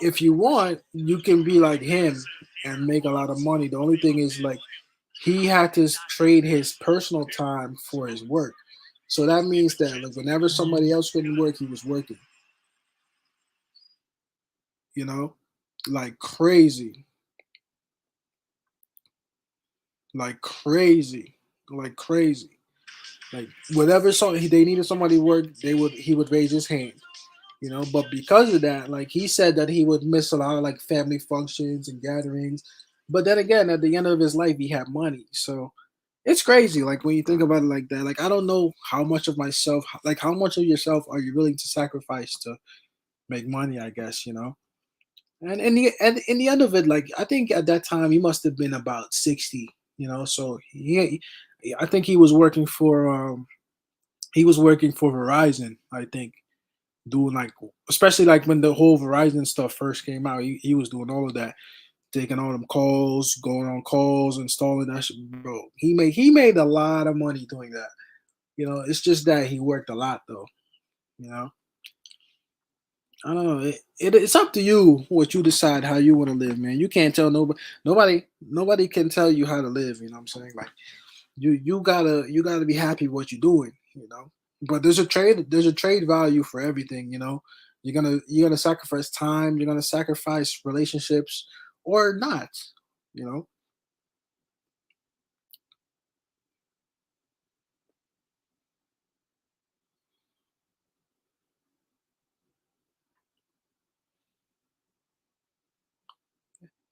S1: if you want, you can be like him and make a lot of money. The only thing is like he had to trade his personal time for his work. So that means that like whenever somebody else couldn't work, he was working. You know, like crazy, like crazy, like crazy. Like whatever they needed somebody to work, he would raise his hand. But because of that, like he said that he would miss a lot of like family functions and gatherings. But then again, at the end of his life, he had money, so it's crazy. Like when you think about it like that, like I don't know how much of myself, like how much of yourself are you willing to sacrifice to make money? I guess And in the end of it, like I think at that time he must have been about 60. So I think he was working for Verizon. I think doing like especially like when the whole Verizon stuff first came out, he was doing all of that, taking all them calls, going on calls, installing that shit, bro. He made a lot of money doing that. It's just that he worked a lot though. You know, I don't know. It's up to you what you decide how you want to live, man. You can't tell nobody can tell you how to live. You know what I'm saying? Like you gotta be happy with what you're doing. But there's a trade value for everything. You're gonna sacrifice time. You're gonna sacrifice relationships or not. You know.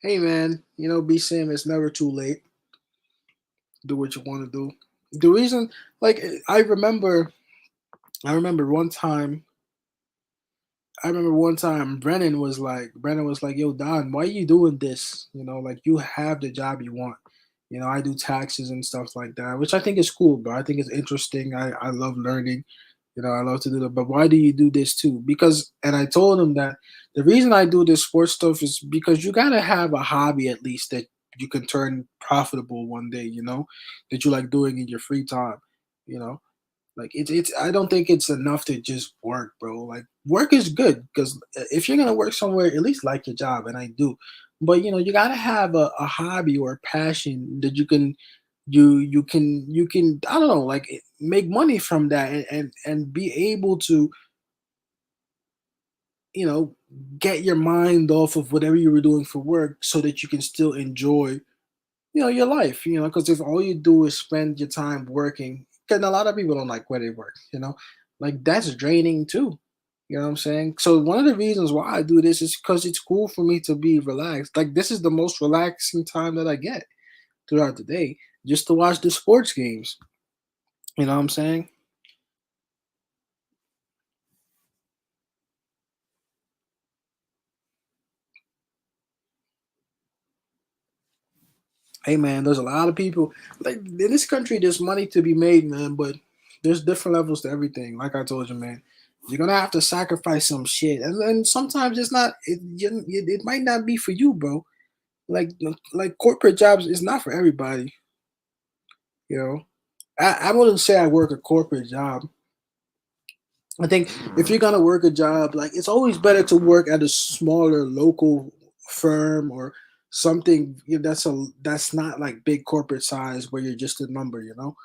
S1: Hey man, B Sim, it's never too late. Do what you want to do. The reason, like, I remember one time I remember one time Brennan was like, "Yo, Don, why are you doing this? You know, like you have the job you want. You know, I do taxes and stuff like that, which I think is cool, bro. I think it's interesting. I love learning. You know, I love to do that. But why do you do this too? Because, and I told him that the reason I do this sports stuff is because you gotta have a hobby at least that you can turn profitable one day. You know, that you like doing in your free time. You know, like it's I don't think it's enough to just work, bro. Like work is good because if you're gonna work somewhere, at least like your job, and I do. But you know, you gotta have a hobby or a passion that you can I don't know, like make money from that and be able to, you know, get your mind off of whatever you were doing for work so that you can still enjoy, you know, your life, you know, because if all you do is spend your time working, because a lot of people don't like where they work, you know, like that's draining too. You know what I'm saying? So one of the reasons why I do this is because it's cool for me to be relaxed. Like this is the most relaxing time that I get throughout the day, just to watch the sports games. You know what I'm saying? Hey man, there's a lot of people like in this country. There's money to be made, man, but there's different levels to everything. Like I told you, man, you're gonna have to sacrifice some shit, and then sometimes it's not. It might not be for you, bro. Like corporate jobs is not for everybody. You know, I wouldn't say I work a corporate job. I think if you're gonna work a job, like it's always better to work at a smaller local firm or something, that's not like big corporate size where you're just a number. You know,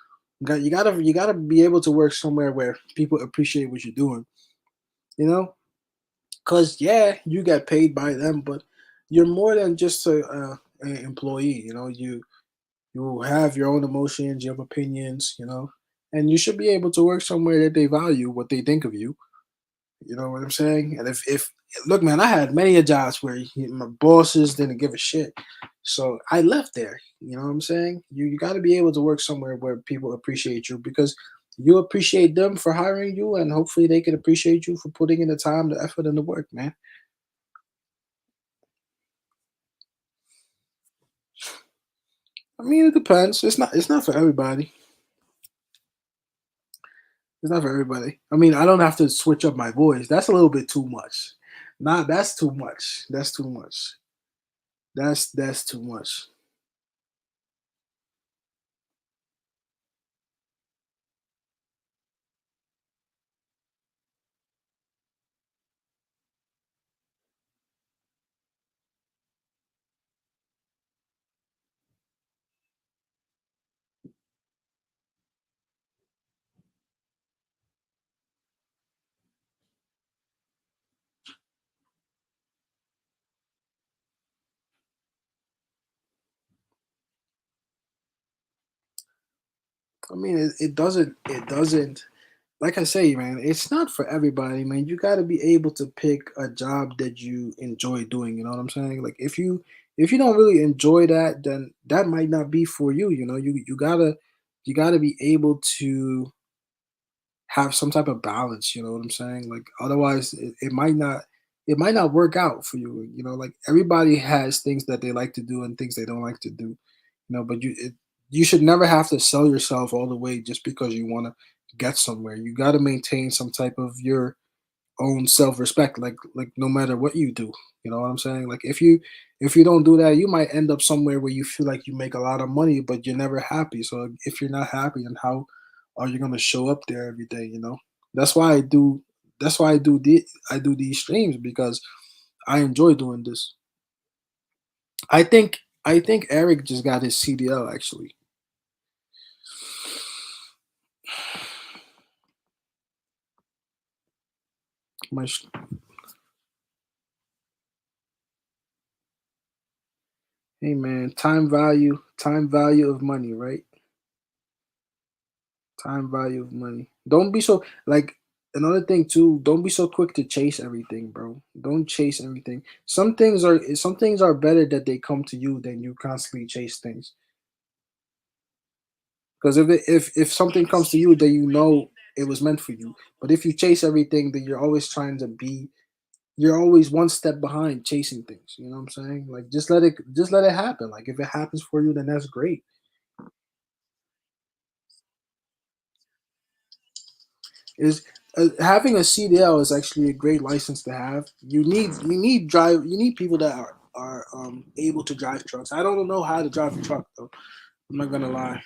S1: you gotta be able to work somewhere where people appreciate what you're doing. You know, because yeah, you get paid by them, but you're more than just an employee. You know, you have your own emotions, you have opinions. You know, and you should be able to work somewhere that they value what they think of you. You know what I'm saying? And if look, man, I had many a jobs where my bosses didn't give a shit, so I left there. You know what I'm saying? You got to be able to work somewhere where people appreciate you because you appreciate them for hiring you, and hopefully they can appreciate you for putting in the time, the effort, and the work, man. I mean, it depends. It's not for everybody. It's not for everybody. I mean, I don't have to switch up my voice. That's a little bit too much. Nah, that's too much. That's too much. That's too much. I mean, it doesn't, like I say, man, it's not for everybody, man. You got to be able to pick a job that you enjoy doing. You know what I'm saying? Like if you don't really enjoy that, then that might not be for you. You know, you gotta be able to have some type of balance. You know what I'm saying? Like otherwise, it might not work out for you. You know, like everybody has things that they like to do and things they don't like to do. You know, but you should never have to sell yourself all the way just because you want to get somewhere. You got to maintain some type of your own self-respect, like no matter what you do. You know what I'm saying? Like if you don't do that, you might end up somewhere where you feel like you make a lot of money but you're never happy. So if you're not happy, then how are you going to show up there every day? You know, that's why I do that's why I do these streams, because I enjoy doing this. I think Eric just got his CDL actually. My Hey man, time value of money, right? Time value of money. Don't be so like another thing too. Don't be so quick to chase everything, bro. Don't chase everything. Some things are better that they come to you than you constantly chase things. Because if something comes to you, then you know it was meant for you. But if you chase everything, then you're always one step behind chasing things. You know what I'm saying? Like just let it happen. Like if it happens for you, then that's great. Is Having a CDL is actually a great license to have. You need people that are able to drive trucks. I don't know how to drive a truck though. I'm not gonna lie.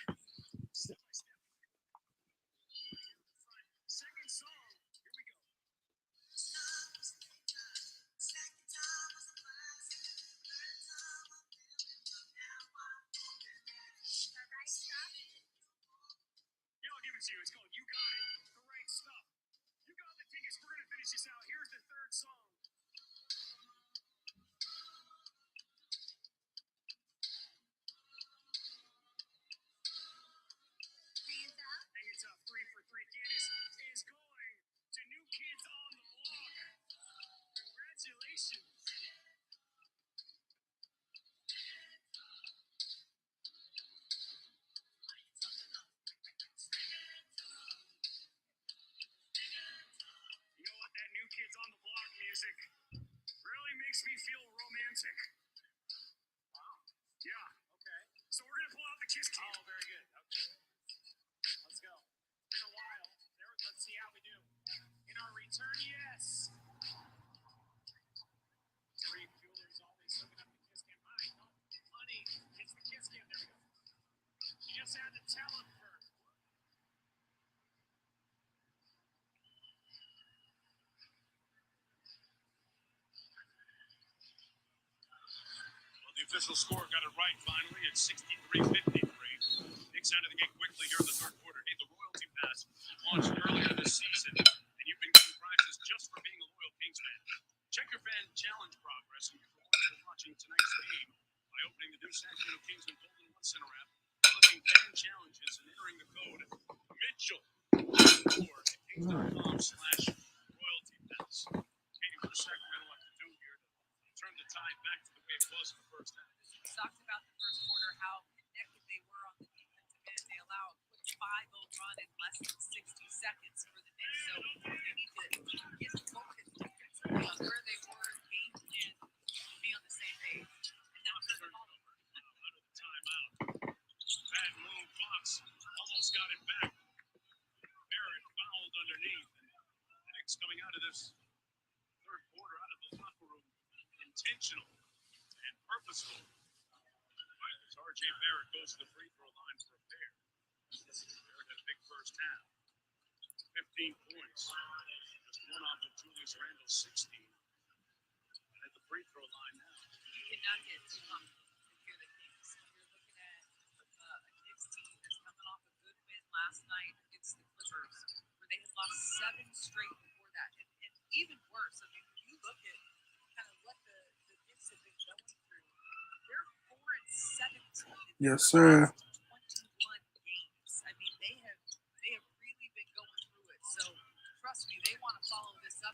S1: Yes, sir.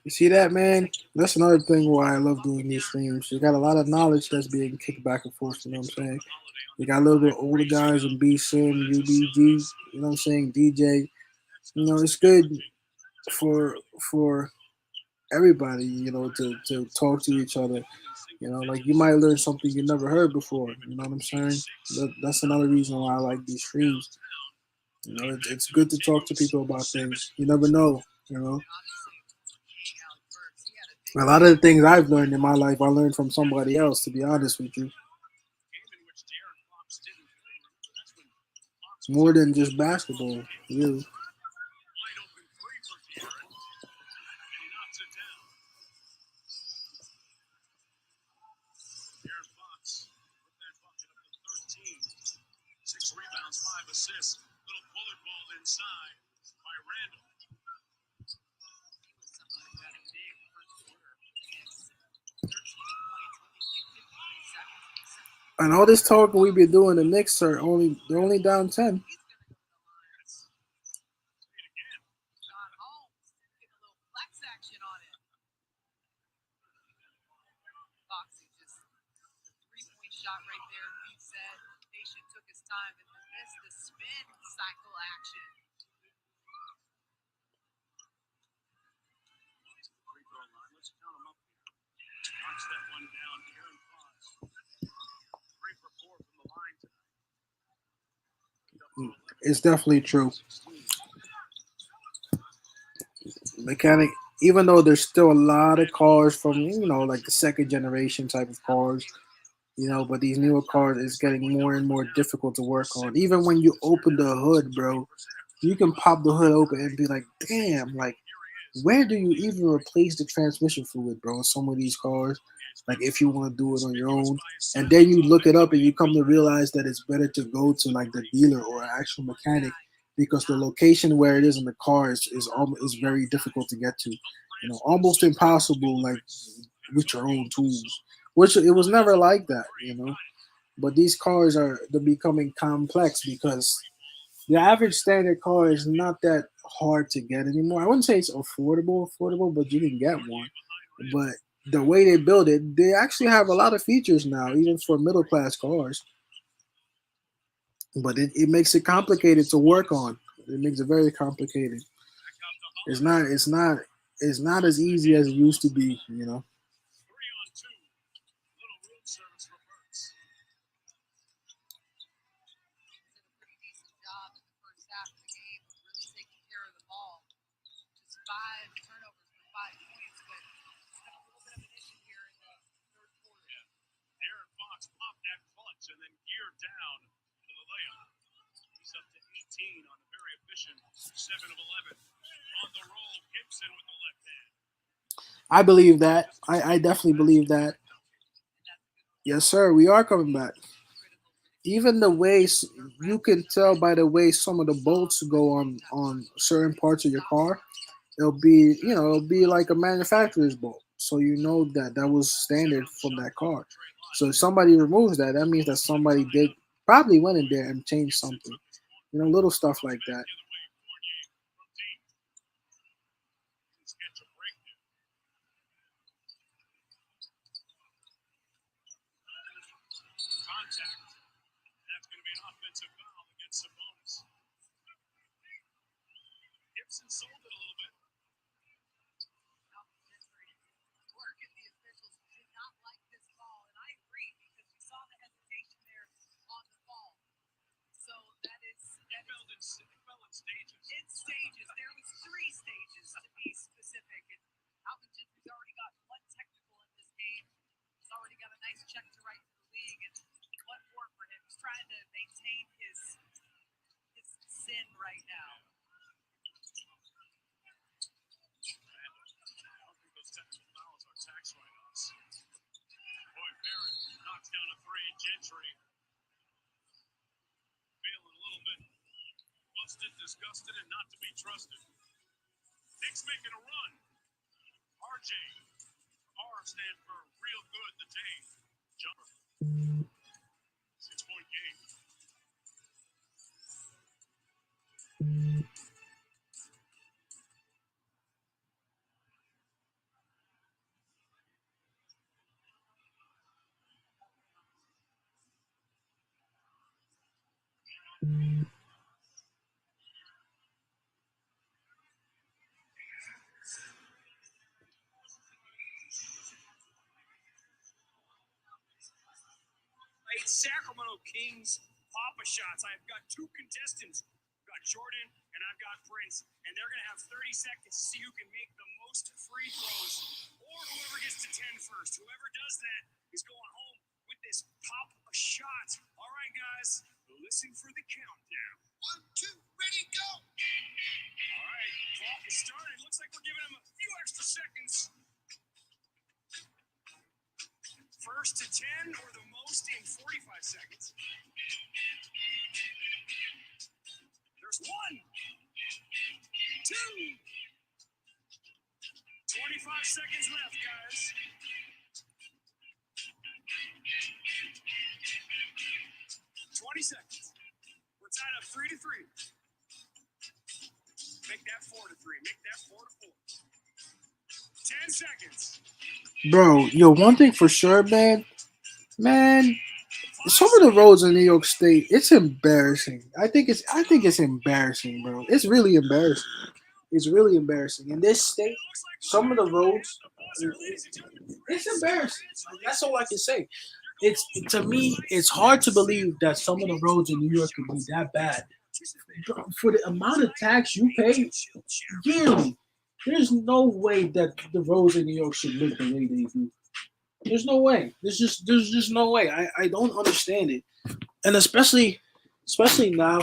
S1: You see that, man? That's another thing why I love doing these streams. You got a lot of knowledge that's being kicked back and forth. You know what I'm saying? You got a little bit older guys in B Sim, UBG. You know what I'm saying? DJ. You know, it's good for everybody. You know, to talk to each other. You know, like you might learn something you never heard before. You know what I'm saying? That's another reason why I like these streams. You know, it's good to talk to people about things. You never know. You know, a lot of the things I've learned in my life, I learned from somebody else. To be honest with you, more than just basketball. Really. And all this talking we've been doing, the Knicks they're only down 10. It's definitely true. Mechanic, even though there's still a lot of cars from like the second generation type of cars, but these newer cars is getting more and more difficult to work on. Even when you open the hood, bro, you can pop the hood open and be like, damn, like where do you even replace the transmission fluid, bro? In some of these cars, like if you want to do it on your own, and then you look it up and you come to realize that it's better to go to like the dealer or an actual mechanic because the location where it is in the car is very difficult to get to. Almost impossible, like with your own tools. Which it was never like that. But these cars they're becoming complex because the average standard car is not that hard to get anymore. I wouldn't say it's affordable, but you can get one. But the way they build it, they actually have a lot of features now, even for middle class cars. But it makes it complicated to work on. It makes it very complicated. It's not as easy as it used to be. I believe that. I definitely believe that. Yes, sir. We are coming back. Even the ways you can tell by the way some of the bolts go on certain parts of your car. It'll be like a manufacturer's bolt, so you know that that was standard from that car. So if somebody removes that, that means that somebody did probably went in there and changed something. Little stuff like that.
S2: Sacramento Kings Papa Shots. I've got two contestants. I've got Jordan and I've got Prince, and they're going to have 30 seconds to see who can make the most free throws, or whoever gets to 10 first. Whoever does that is going home with this Papa Shot. All right, guys, listen for the countdown. 1, 2, ready, go! All right, clock is started. Looks like we're giving them a few extra seconds. First to 10 or the most in 45 seconds. There's 1, 2, 25 seconds left, guys. 20 seconds. We're tied up 3-3. Make that 4-3. Make that 4-4. 10 seconds.
S1: Bro, one thing for sure, man. some of the roads in New York State, it's embarrassing. I think it's embarrassing, bro. It's really embarrassing. It's really embarrassing. In this state, some of the roads, it's embarrassing. Like, that's all I can say. It's to me, it's hard to believe that some of the roads in New York could be that bad. Bro, for the amount of tax you pay yearly, there's no way that the roads in New York should look the way they do. There's no way. There's just no way. I don't understand it. And especially now,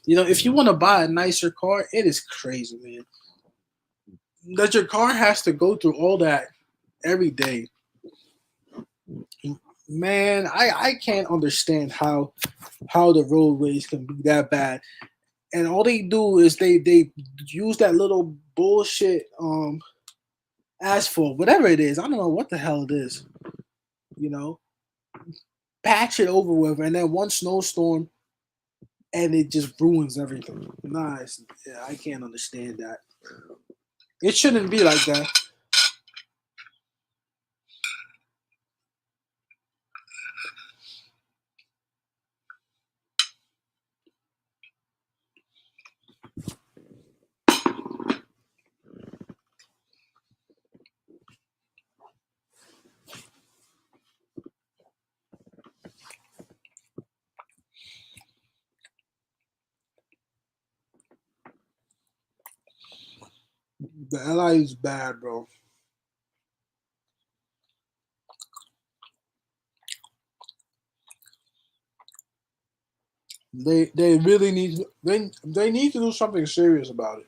S1: if you want to buy a nicer car, it is crazy, man. That your car has to go through all that every day. Man, I can't understand how the roadways can be that bad. And all they do is they use that little bullshit asphalt, whatever it is. I don't know what the hell it is. You know, patch it over with, and then one snowstorm, and it just ruins everything. Nice. Yeah, I can't understand that. It shouldn't be like that. The LI is bad, bro. They really they need to do something serious about it.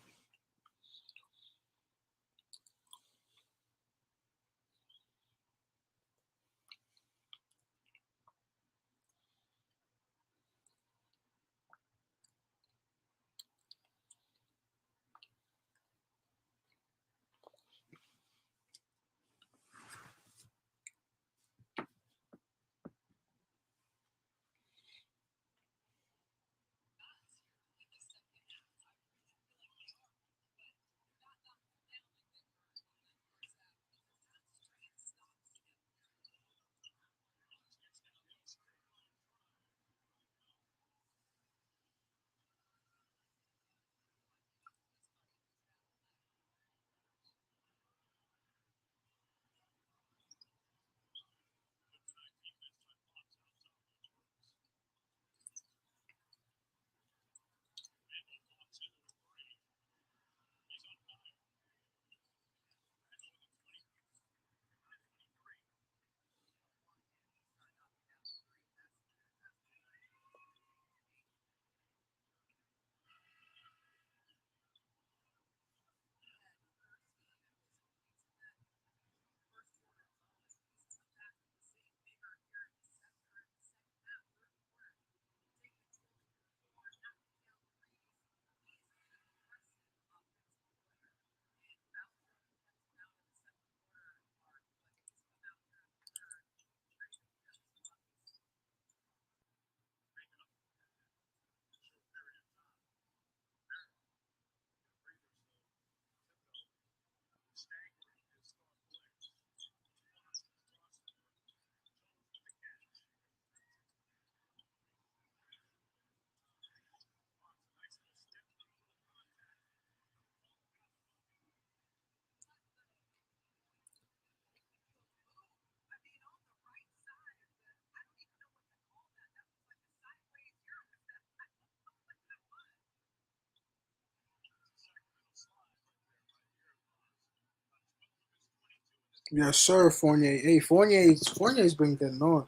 S1: Yes, sir, Fournier. Hey, Fournier's been getting on.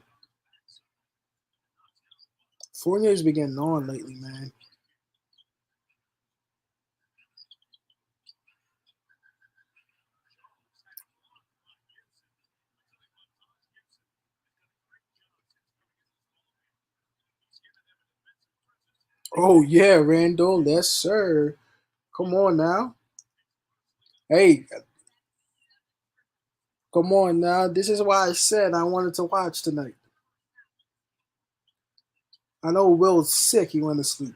S1: Fournier's been getting on lately, man. Oh yeah, Randall. Yes, sir. Come on now. Hey, come on now. This is why I said I wanted to watch tonight. I know Will's sick. He went to sleep.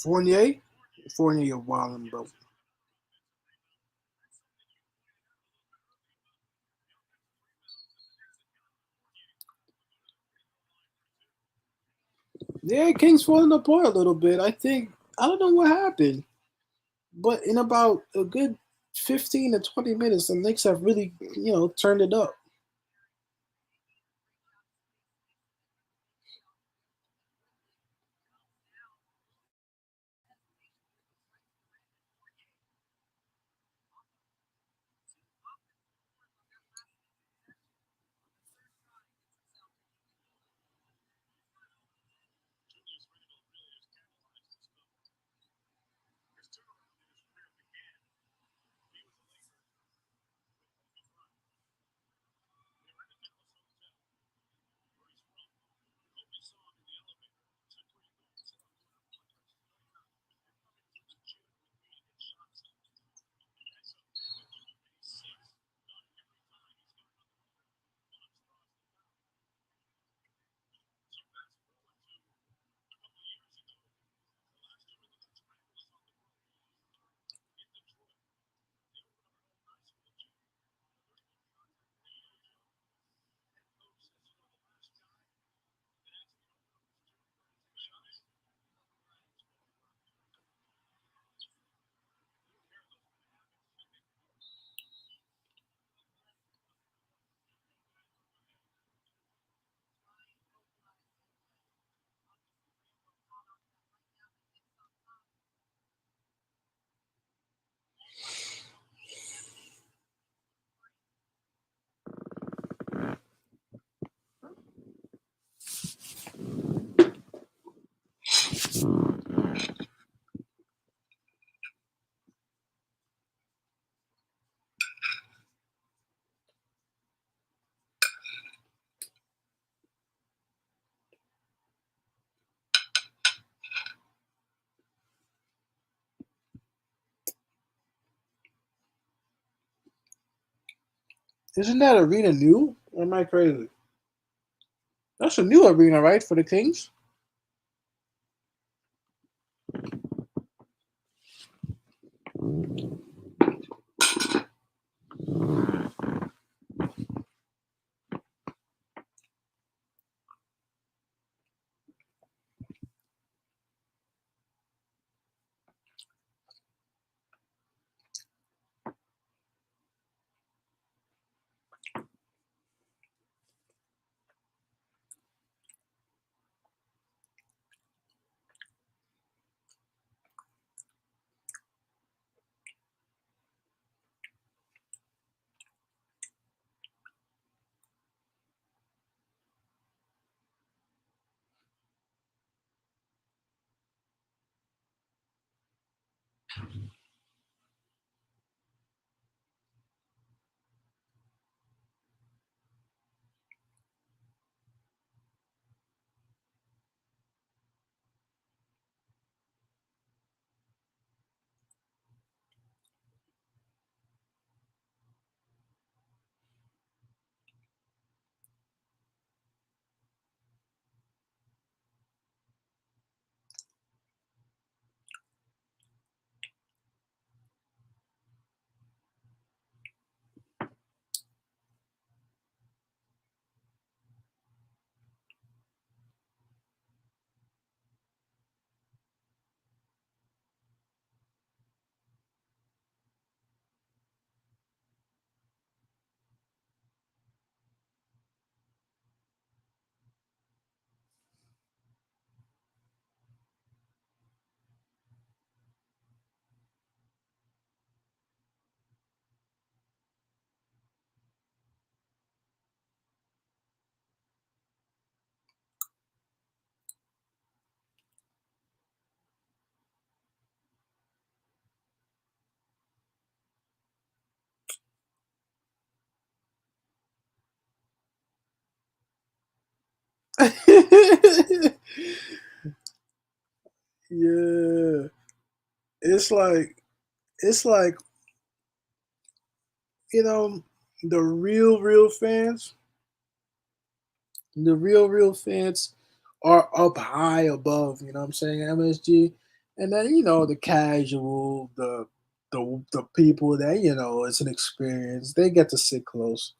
S1: Fournier, Fournier, you're wilding, bro. Yeah, Kings falling apart a little bit. I think I don't know what happened, but in about a good 15 to 20 minutes, the Knicks have really, turned it up. Isn't that arena new? Or am I crazy? That's a new arena, right, for the Kings? Yeah, it's like it's like you know the real fans, the real fans are up high above. You know what I'm saying? MSG, And then the casual, the people that it's an experience. They get to sit close.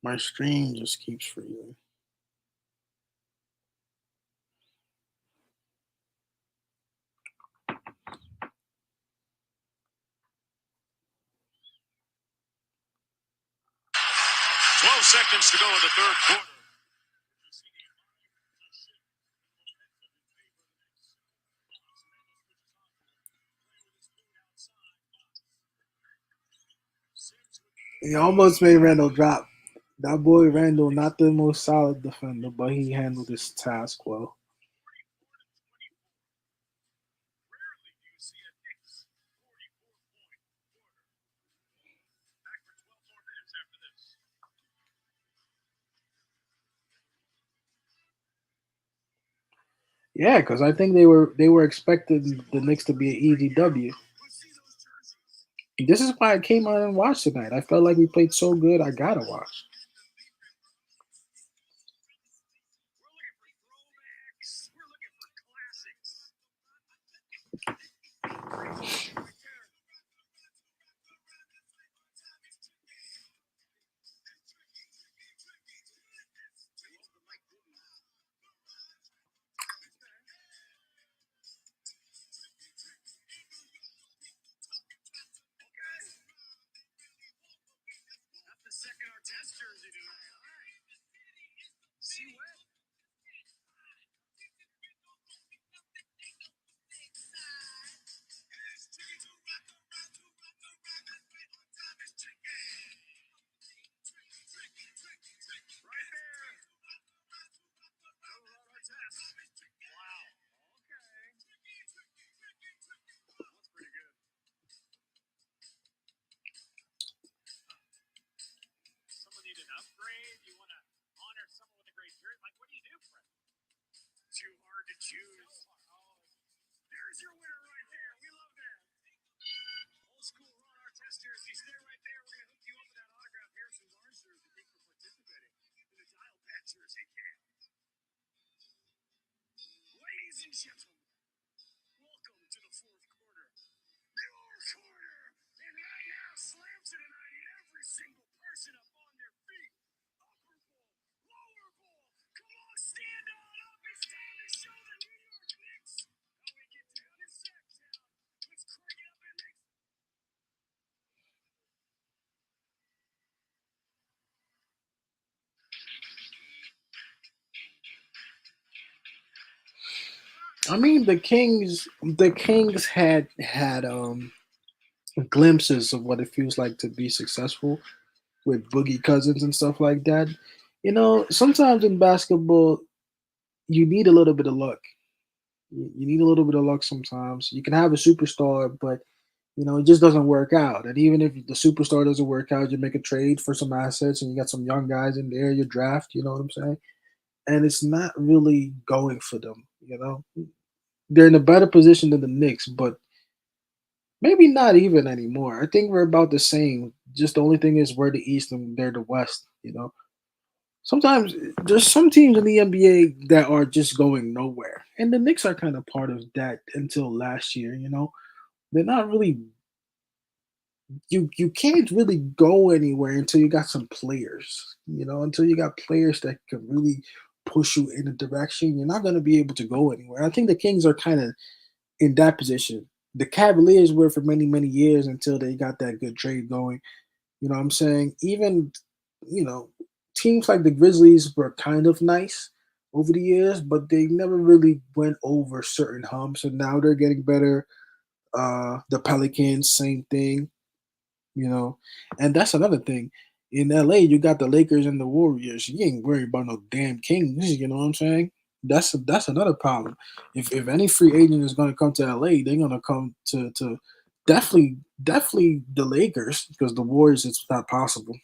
S1: My stream just keeps freezing.
S2: 12 seconds to go in the third quarter.
S1: He almost made Randall drop. That boy Randall, not the most solid defender, but he handled his task well.
S2: Rarely do you see a Knicks 44-point quarter. Back for 12 more minutes after this.
S1: Yeah, because I think they were expecting the Knicks to be an easy W. This is why I came out and watched tonight. I felt like we played so good. I gotta watch.
S2: We're looking for throwbacks. We're looking for classics. Choose. There's your winner right there. We love that. Old school Ron Artest here. If you stay right there, we're going to hook you up with that autograph Harrison's Orange jersey. Thank you for participating in the Dial Pat jersey cam. Ladies and gentlemen, welcome to the fourth quarter. Your quarter. And right now, slams it, and I need every single person up on their feet. Upper bowl, lower bowl. Come on, stand on up. It's time to show the New York Knicks how we get down in Sacktown. Let's crank it up and make
S1: I mean, the Kings had glimpses of what it feels like to be successful with Boogie Cousins and stuff like that. Sometimes in basketball, you need a little bit of luck. You need a little bit of luck sometimes. You can have a superstar, but it just doesn't work out. And even if the superstar doesn't work out, you make a trade for some assets and you got some young guys in there, you draft, you know what I'm saying? And it's not really going for them. They're in a better position than the Knicks, but maybe not even anymore. I think we're about the same. Just the only thing is we're the East and they're the West. Sometimes there's some teams in the NBA that are just going nowhere. And the Knicks are kind of part of that until last year. They're not really you can't really go anywhere until you got some players, until you got players that can really push you in a direction. You're not going to be able to go anywhere. I think the Kings are kind of in that position. The Cavaliers were for many, many years until they got that good trade going. You know what I'm saying? Even, you know, teams like the Grizzlies were kind of nice over the years, but they never really went over certain humps, and now they're getting better. The Pelicans, same thing. And that's another thing. In LA, you got the Lakers and the Warriors. You ain't worried about no damn Kings. You know what I'm saying? That's another problem. If any free agent is going to come to LA, they're going to come to definitely the Lakers because the Warriors it's not possible.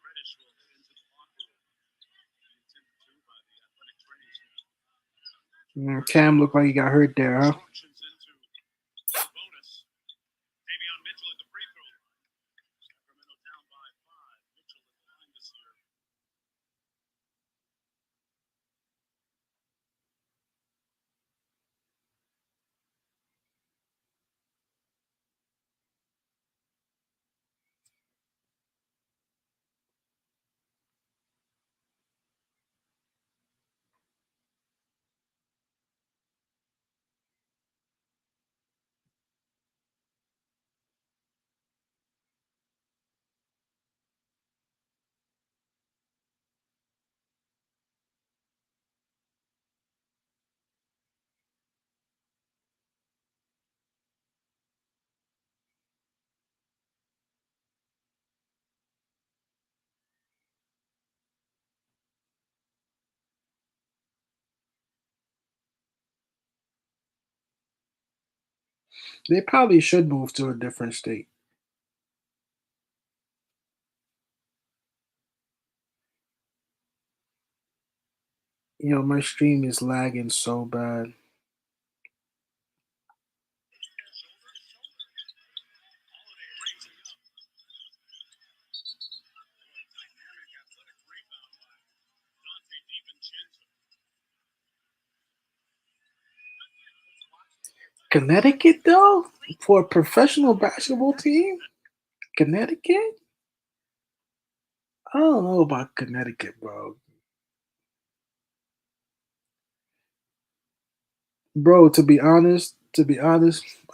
S2: Reddish will head into the locker room. Attended to by the athletic training staff.
S1: Cam looked like he got hurt there, huh?
S2: Instructions into bonus. Davion Mitchell at the free throw line. Sacramento down by 5. Mitchell at the line this year.
S1: They probably should move to a different state. My stream is lagging so bad. Connecticut though, for a professional basketball team, Connecticut. I don't know about Connecticut, bro. Bro, to be honest,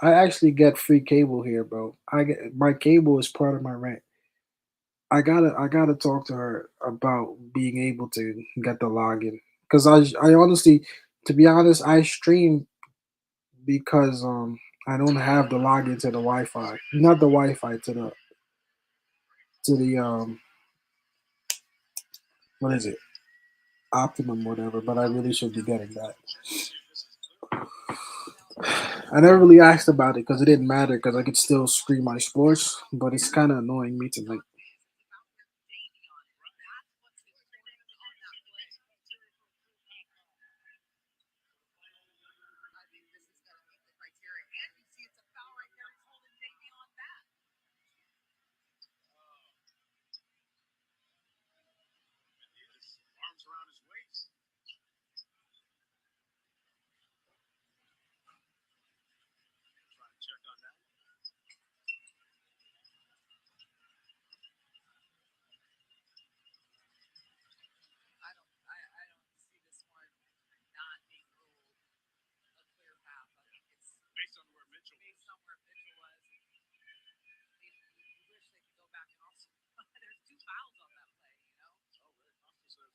S1: I actually get free cable here, bro. I get my cable is part of my rent. I gotta talk to her about being able to get the login because I honestly, to be honest, I stream because I don't have the login to the Wi-Fi, not the Wi-Fi to the what is it, Optimum, whatever. But I really should be getting that. I never really asked about it because it didn't matter because I could still stream my sports, but it's kind of annoying me tonight.
S2: Arms around his waist. Try to check on that. Based on where Mitchell says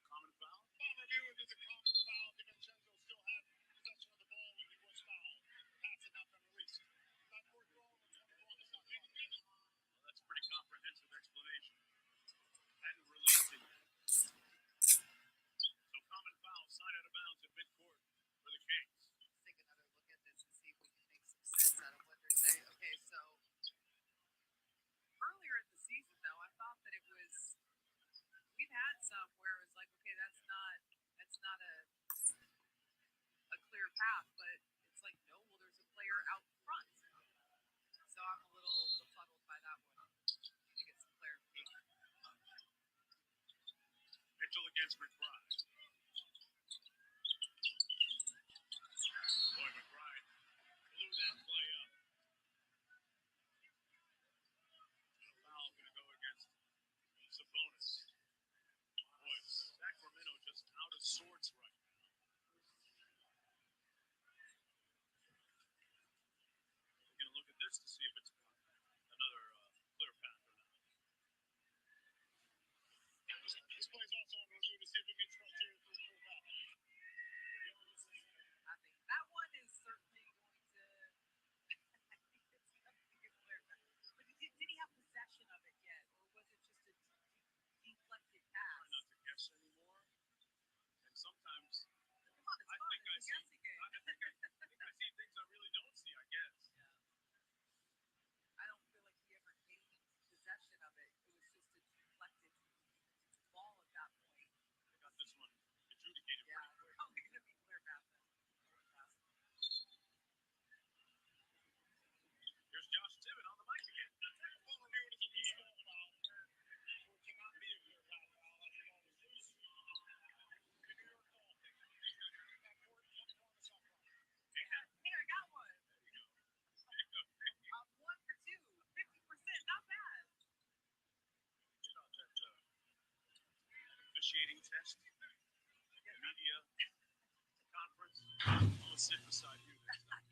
S2: common foul. Review it as a common foul. DiVincenzo still had possession of the ball when he was fouled. Pass had not been released. Not worth throwing. Well, that's a pretty comprehensive explanation. Hadn't released it yet. So common foul, side out of bounds at midcourt for the Kings. Mitchell against McBride. Boy, McBride blew that play up. And a foul going to go against Sabonis. Boy, Sacramento just out of sorts right now. We're going to look at this to see if it's another clear path or not. This play's also on review to see if it meets criteria for a clear path. Try not to guess anymore. And sometimes I see things I really don't see, I guess. I got this one adjudicated pretty quick. Here's Josh Tibbett on the mic again. Well, review it as a loose ball foul. Or cannot be a clear path foul. As the ball was loose. The New York ball. That board is on the side. Get out that officiating test, media conference. I'm gonna sit beside you next time.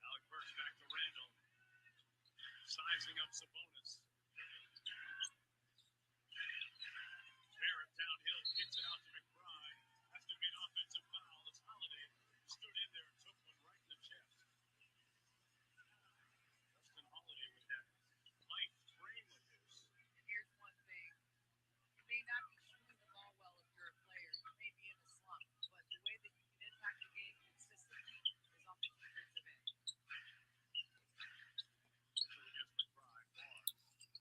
S2: Alec Burks back to Randall, sizing up Sabonis. Barrett downhill, kicks it out to McBride. Has to be an offensive foul. As Holiday stood in there and took one right in the chest. Justin Holiday with that light frame of his. Mitchell against McBride. Pause.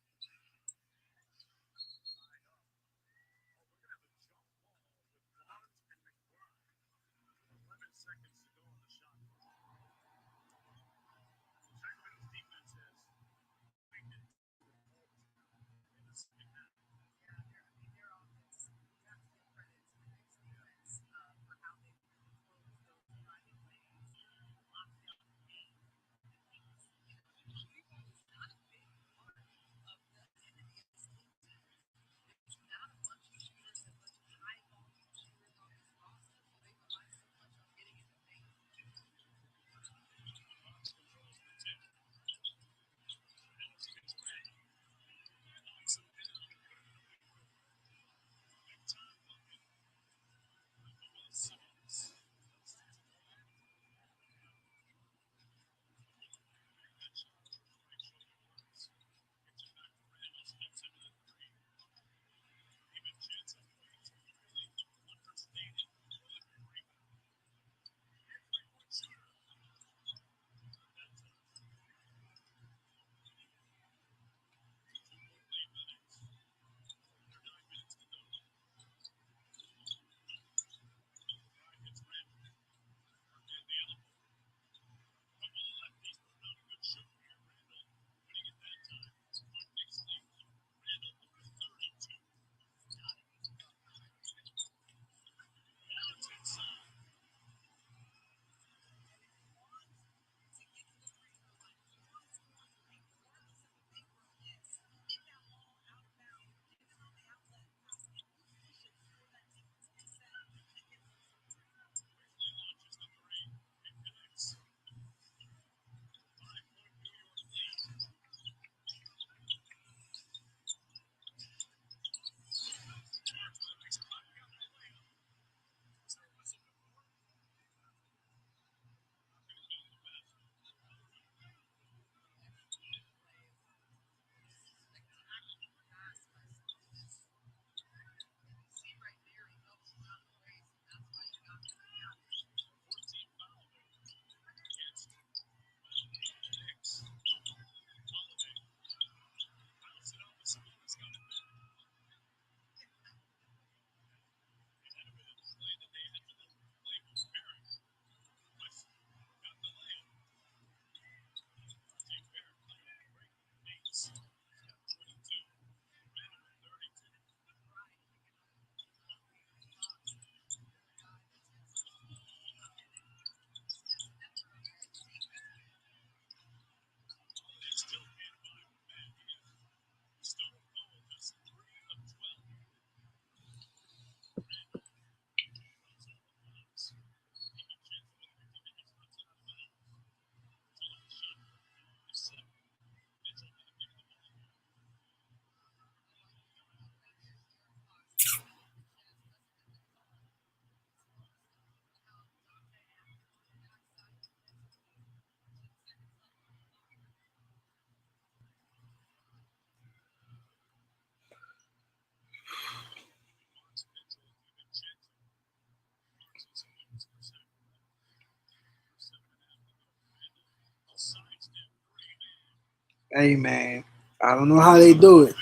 S1: Hey man, I don't know how they do it,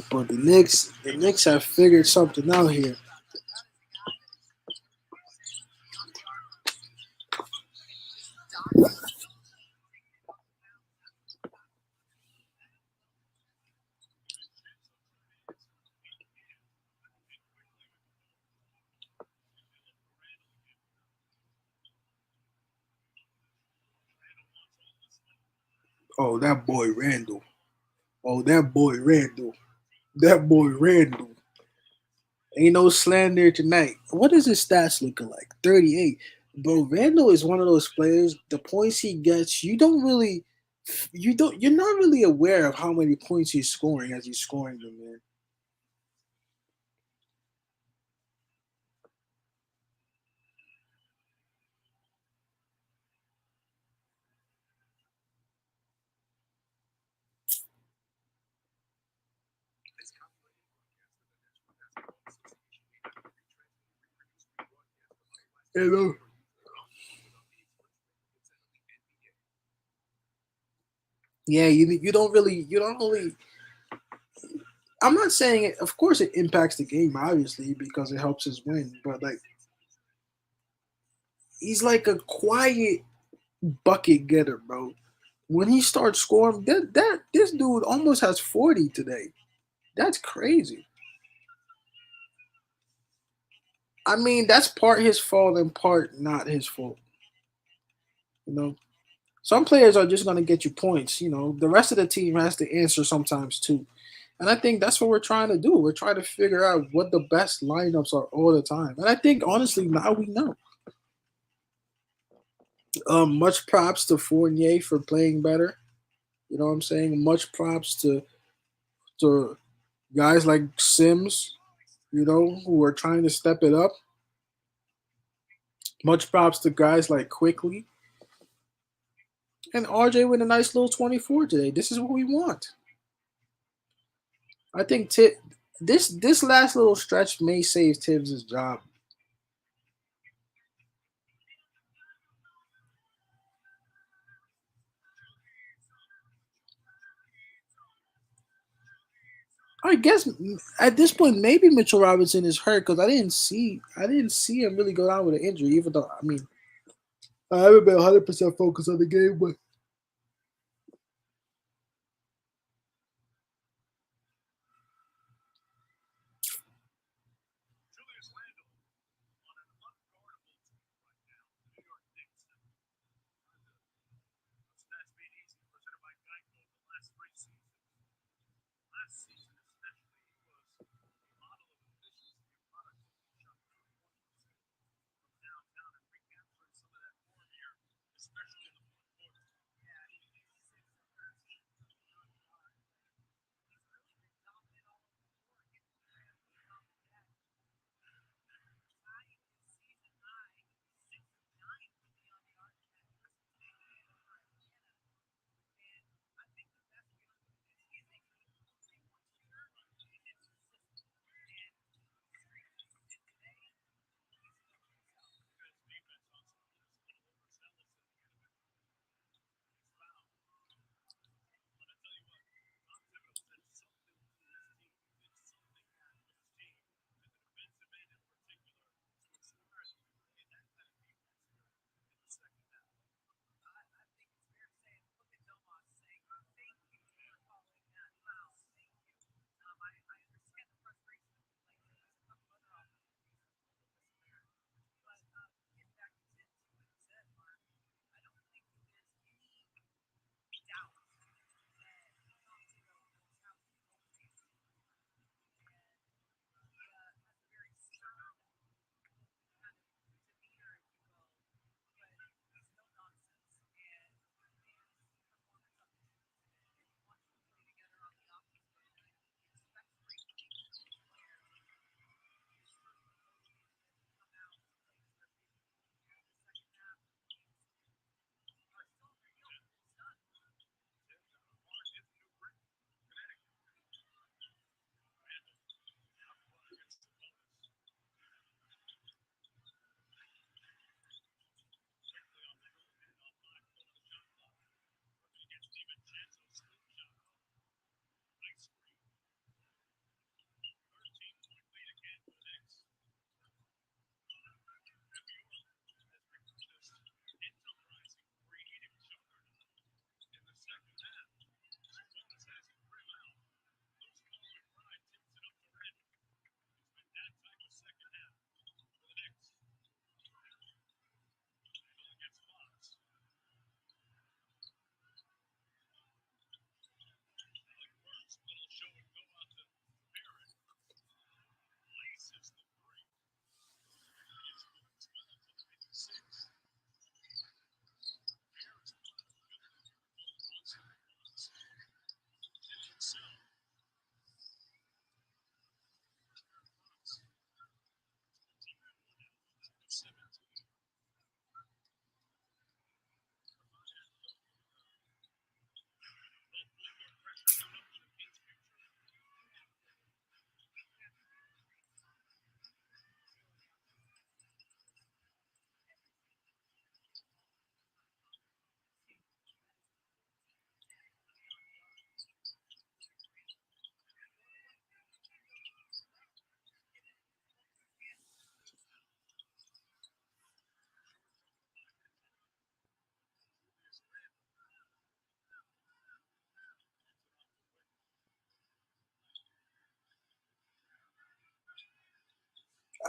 S1: but the Knicks have figured something out here. Oh, that boy Randall. Oh, that boy Randall. That boy Randall. Ain't no slander tonight. What is his stats looking like? 38. Bro, Randall is one of those players. The points he gets, you're not really aware of how many points he's scoring as he's scoring them, man. You know? Yeah, you don't really. I'm not saying it. Of course, it impacts the game, obviously, because it helps us win. But like, he's like a quiet bucket getter, bro. When he starts scoring, that this dude almost has 40 today. That's crazy. I mean, that's part his fault and part not his fault. You know, some players are just gonna get you points. You know, the rest of the team has to answer sometimes too. And I think that's what we're trying to do. We're trying to figure out what the best lineups are all the time. And I think honestly now we know. Much props to Fournier for playing better. You know what I'm saying? Much props to guys like Sims, you know, who are trying to step it up. Much props to guys like Quickly and RJ with a nice little 24 today. This is what we want. I think this last little stretch may save Tibbs' job. I guess at this point maybe Mitchell Robinson is hurt because I didn't see him really go down with an injury. Even though I mean I haven't been 100% focused on the game, but
S2: Julius Randle on an unguardable team right now, the New York Knicks. Stats made easy, presented by Geico the last 3 seasons. Last season, especially, he was a model of efficiency and productivity, shot 31% from downtown and recapturing some of that form here, especially in the fourth quarter. His defense on some of this little overzealous at the end of it. He's fouled. But I tell you what, Tom Thibodeau said something to his team. He did something with his team, and the defensive end in particular, to ensure that we play that kind of defense here in the second half.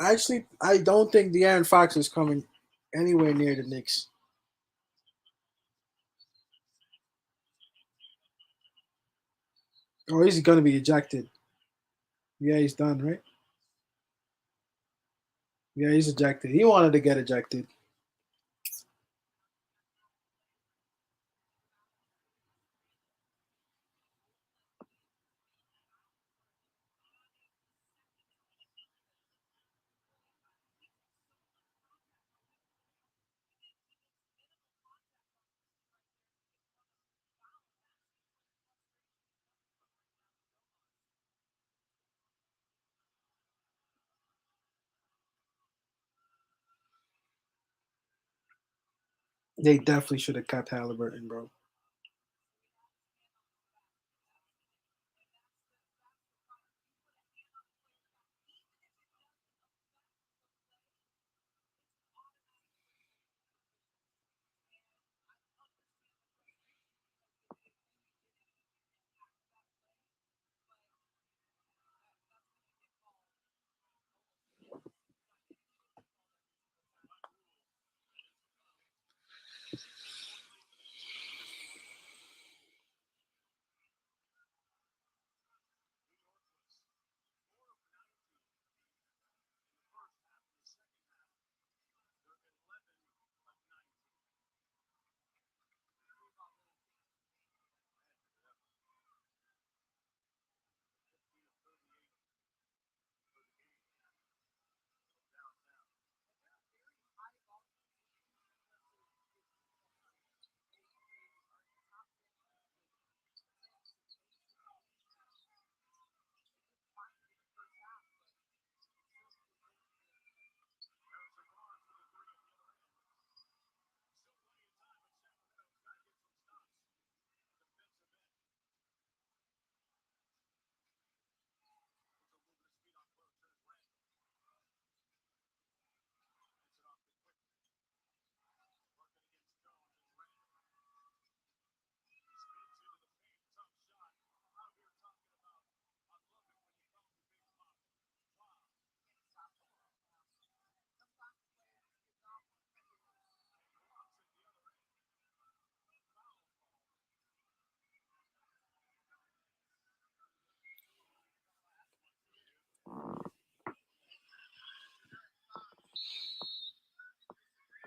S1: Actually, I don't think De'Aaron Fox is coming anywhere near the Knicks. Or he's gonna be ejected. Yeah, he's done, right? Yeah, he's ejected. He wanted to get ejected. They definitely should have kept Halliburton, bro.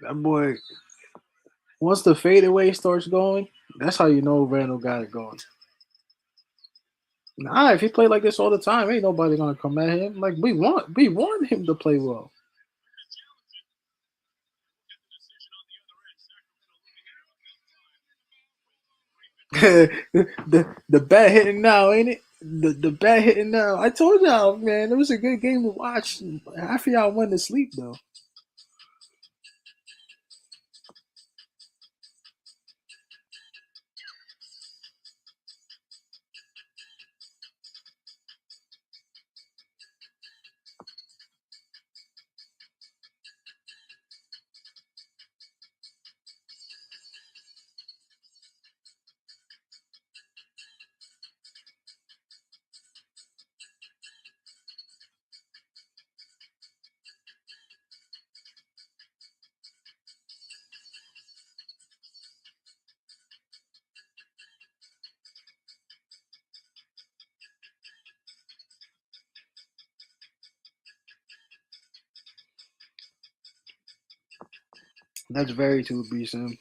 S1: That boy, once the fadeaway starts going, that's how you know Randall got it going. Nah, if he play like this all the time, ain't nobody gonna come at him. Like we want him to play well. The bat hitting now, ain't it? The bat hitting now. I told y'all, man, it was a good game to watch. Half of y'all went to sleep though. That's very to be Sim.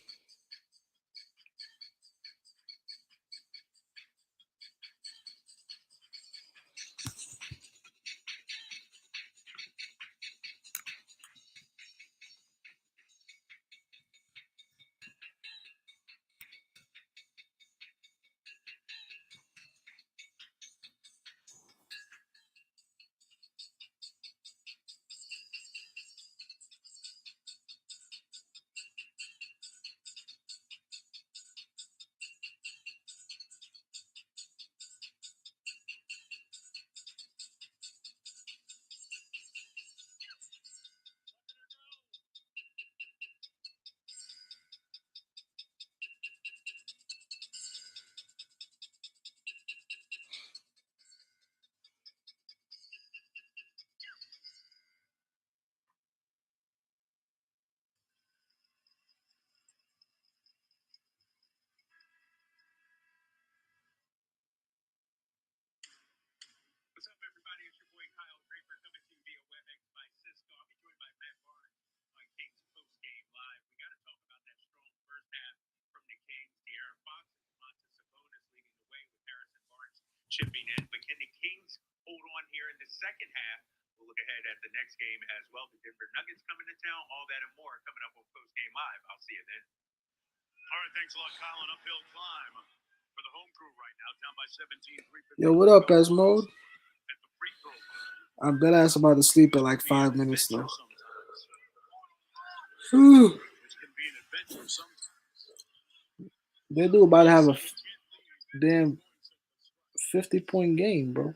S2: chipping in. But can the Kings hold on here in the second half? We'll look ahead at the next game as well. The Denver Nuggets coming to town. All that and more coming up on Post Game Live. I'll see you then. All right, thanks a lot, Kyle. An uphill climb for the home crew right now, down by 17.
S1: Yo, what up, S Mode? I'm dead ass about to sleep in like 5 minutes though. They do about to have a damn 50-point game, bro.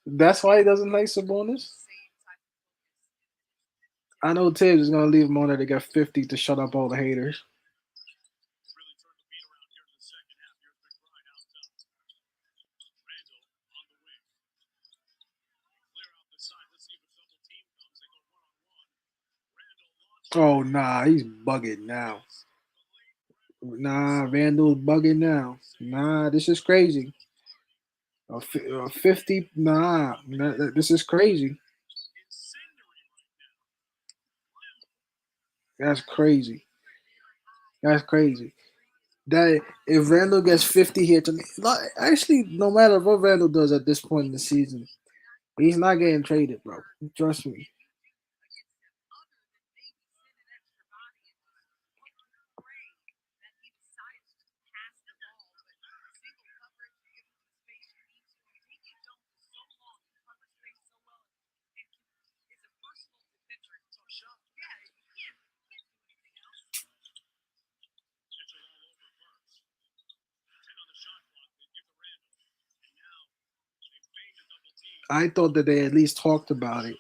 S1: That's why he doesn't like Sabonis. I know Tibbs is gonna leave him on there to get 50 to shut up all the haters. Oh nah, he's bugging now. Nah, Vandal's bugging now. Nah, this is crazy. A 50, nah, this is crazy. That's crazy. That's crazy. That if Randall gets 50 here to me, actually, no matter what Randall does at this point in the season, he's not getting traded, bro. Trust me. I thought that they at least talked about it.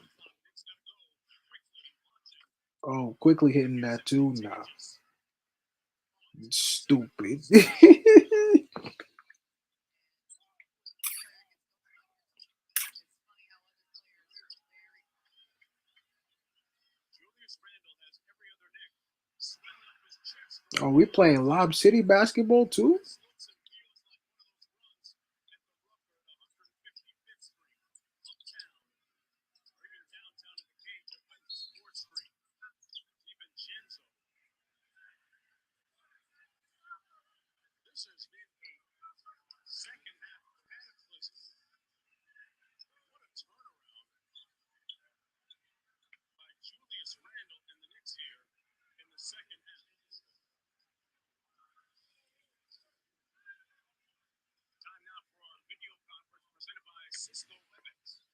S1: Oh, quickly hitting that too. Nah, stupid. Are we playing Lob City basketball too?
S2: second half. Time now for our video conference presented by Cisco WebEx.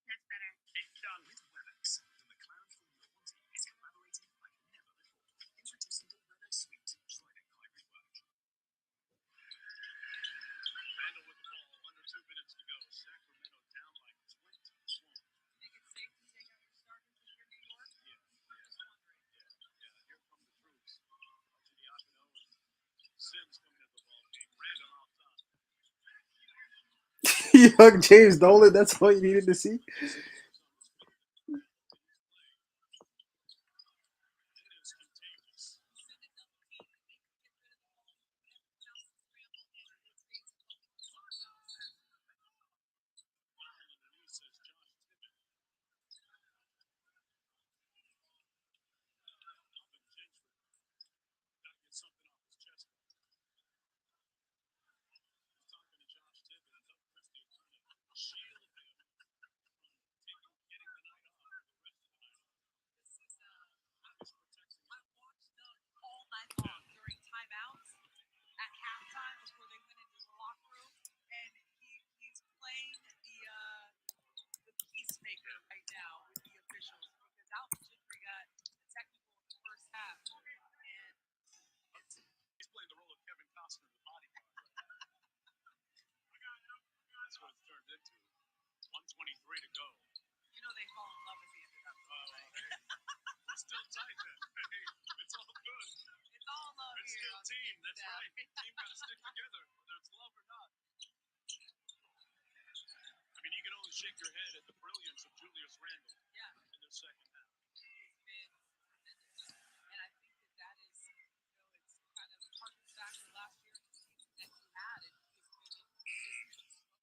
S2: That's better. It's done with WebEx. The cloud for your wanting is collaborating like never before. Introducing the WebEx Suite, driving hybrid work. Randall with the ball, under 2 minutes to go. Sacramento down by 21. Think it's safe to take out your starters if you're New York? Yeah. Here come the troops. Gidiacono and Sims coming into the ball game. Randall out top.
S1: Young James Dolan, that's all you needed to see. That's what it's turned into. 1:23 to go. You know they fall in love at the end of that song. We're still tight then. It's all good. It's all love it's here. It's still team. That's right. Team got to stick together, whether it's love or not. I mean, you can only shake your head at the brilliance of Julius Randle in the second half. He's been tremendous. And I think that is, it's kind of harkens back to last year and the season that he had. And he's been inconsistent.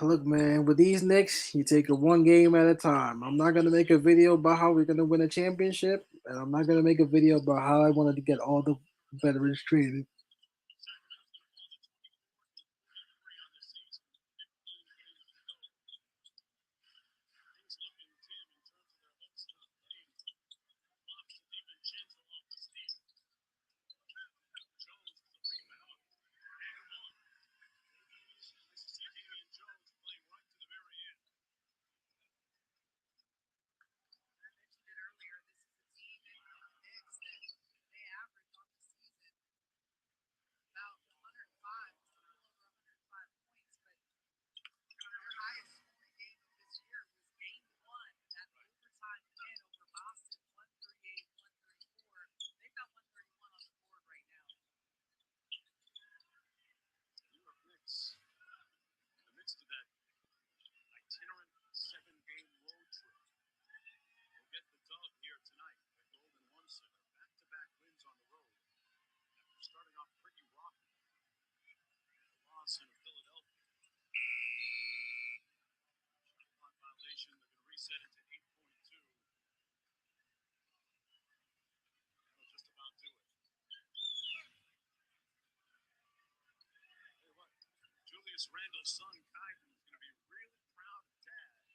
S1: Look, man, with these Knicks, you take it one game at a time. I'm not gonna make a video about how we're gonna win a championship, and I'm not gonna make a video about how I wanted to get all the veterans traded. Julius Randle's son, Kyden, is going to be really proud of Dad and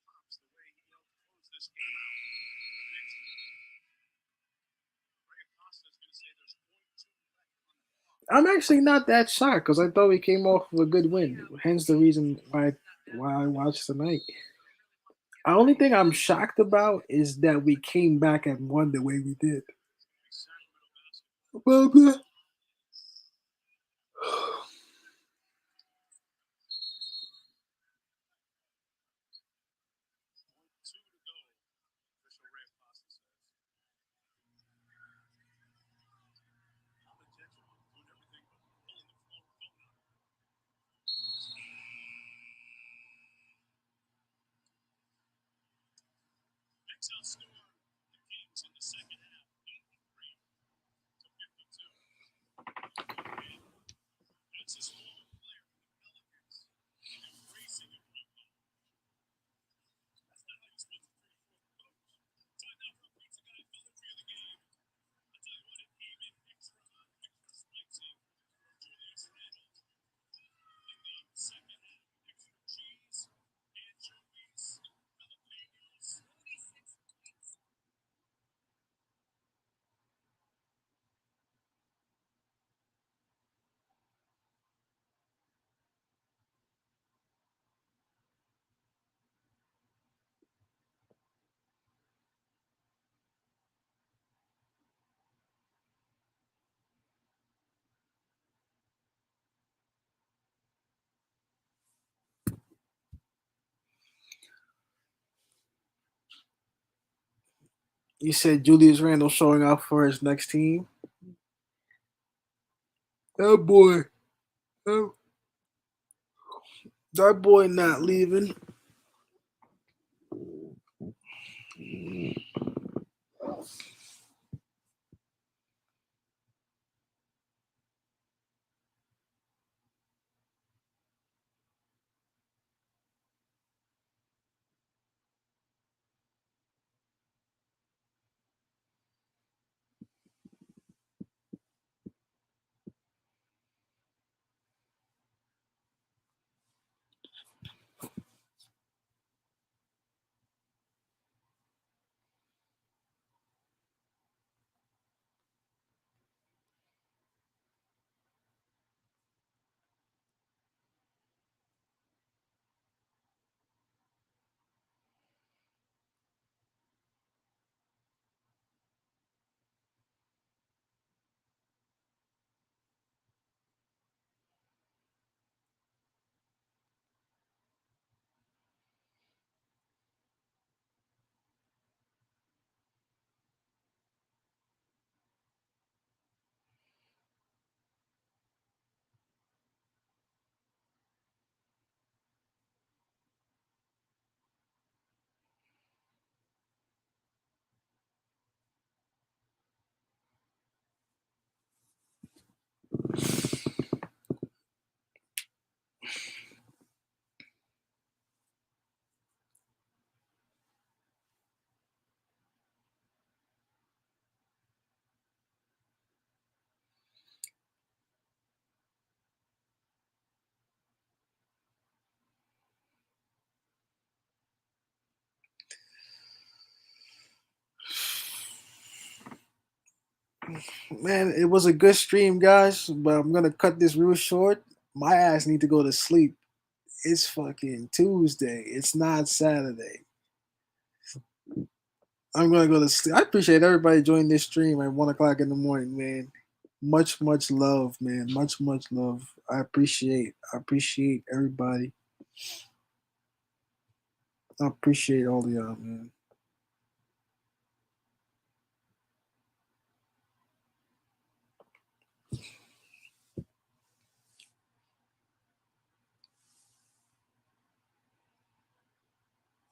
S1: Pops the way he helped close this game out for the Knicks. Ray Acosta is going to say there's 0.2 left on the clock. I'm actually not that shocked because I thought we came off with a good win. Hence the reason why I watched tonight. The only thing I'm shocked about is that we came back and won the way we did. Blah, blah. Knicks outscore the Kings in the second half, 83-52. That's his former player for the Pelicans, embracing him. That's not how you're supposed to treat a former coach. Time now for a pizza guy delivery of the game. I tell you what, it came in extra hot, extra spicy. Julius Randle. You said Julius Randle showing up for his next team. That boy, that, that boy not leaving. Man, it was a good stream, guys. But I'm gonna cut this real short. My ass need to go to sleep. It's fucking Tuesday. It's not Saturday. I'm gonna go to sleep. I appreciate everybody joining this stream at 1 o'clock in the morning, man. Much love, man. Much love. I appreciate everybody. I appreciate all of y'all, man.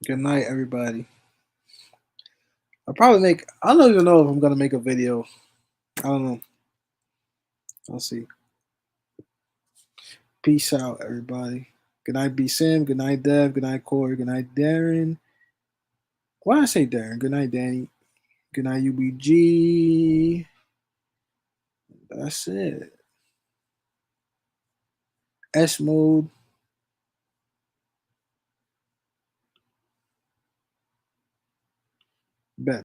S1: Good night, everybody. I don't even know if I'm gonna make a video. I don't know. I'll see. Peace out, everybody. Good night, B Sim. Good night, Dev. Good night, Corey. Good night, Darren. Why did I say Darren? Good night, Danny. Good night, UBG. That's it. S mode.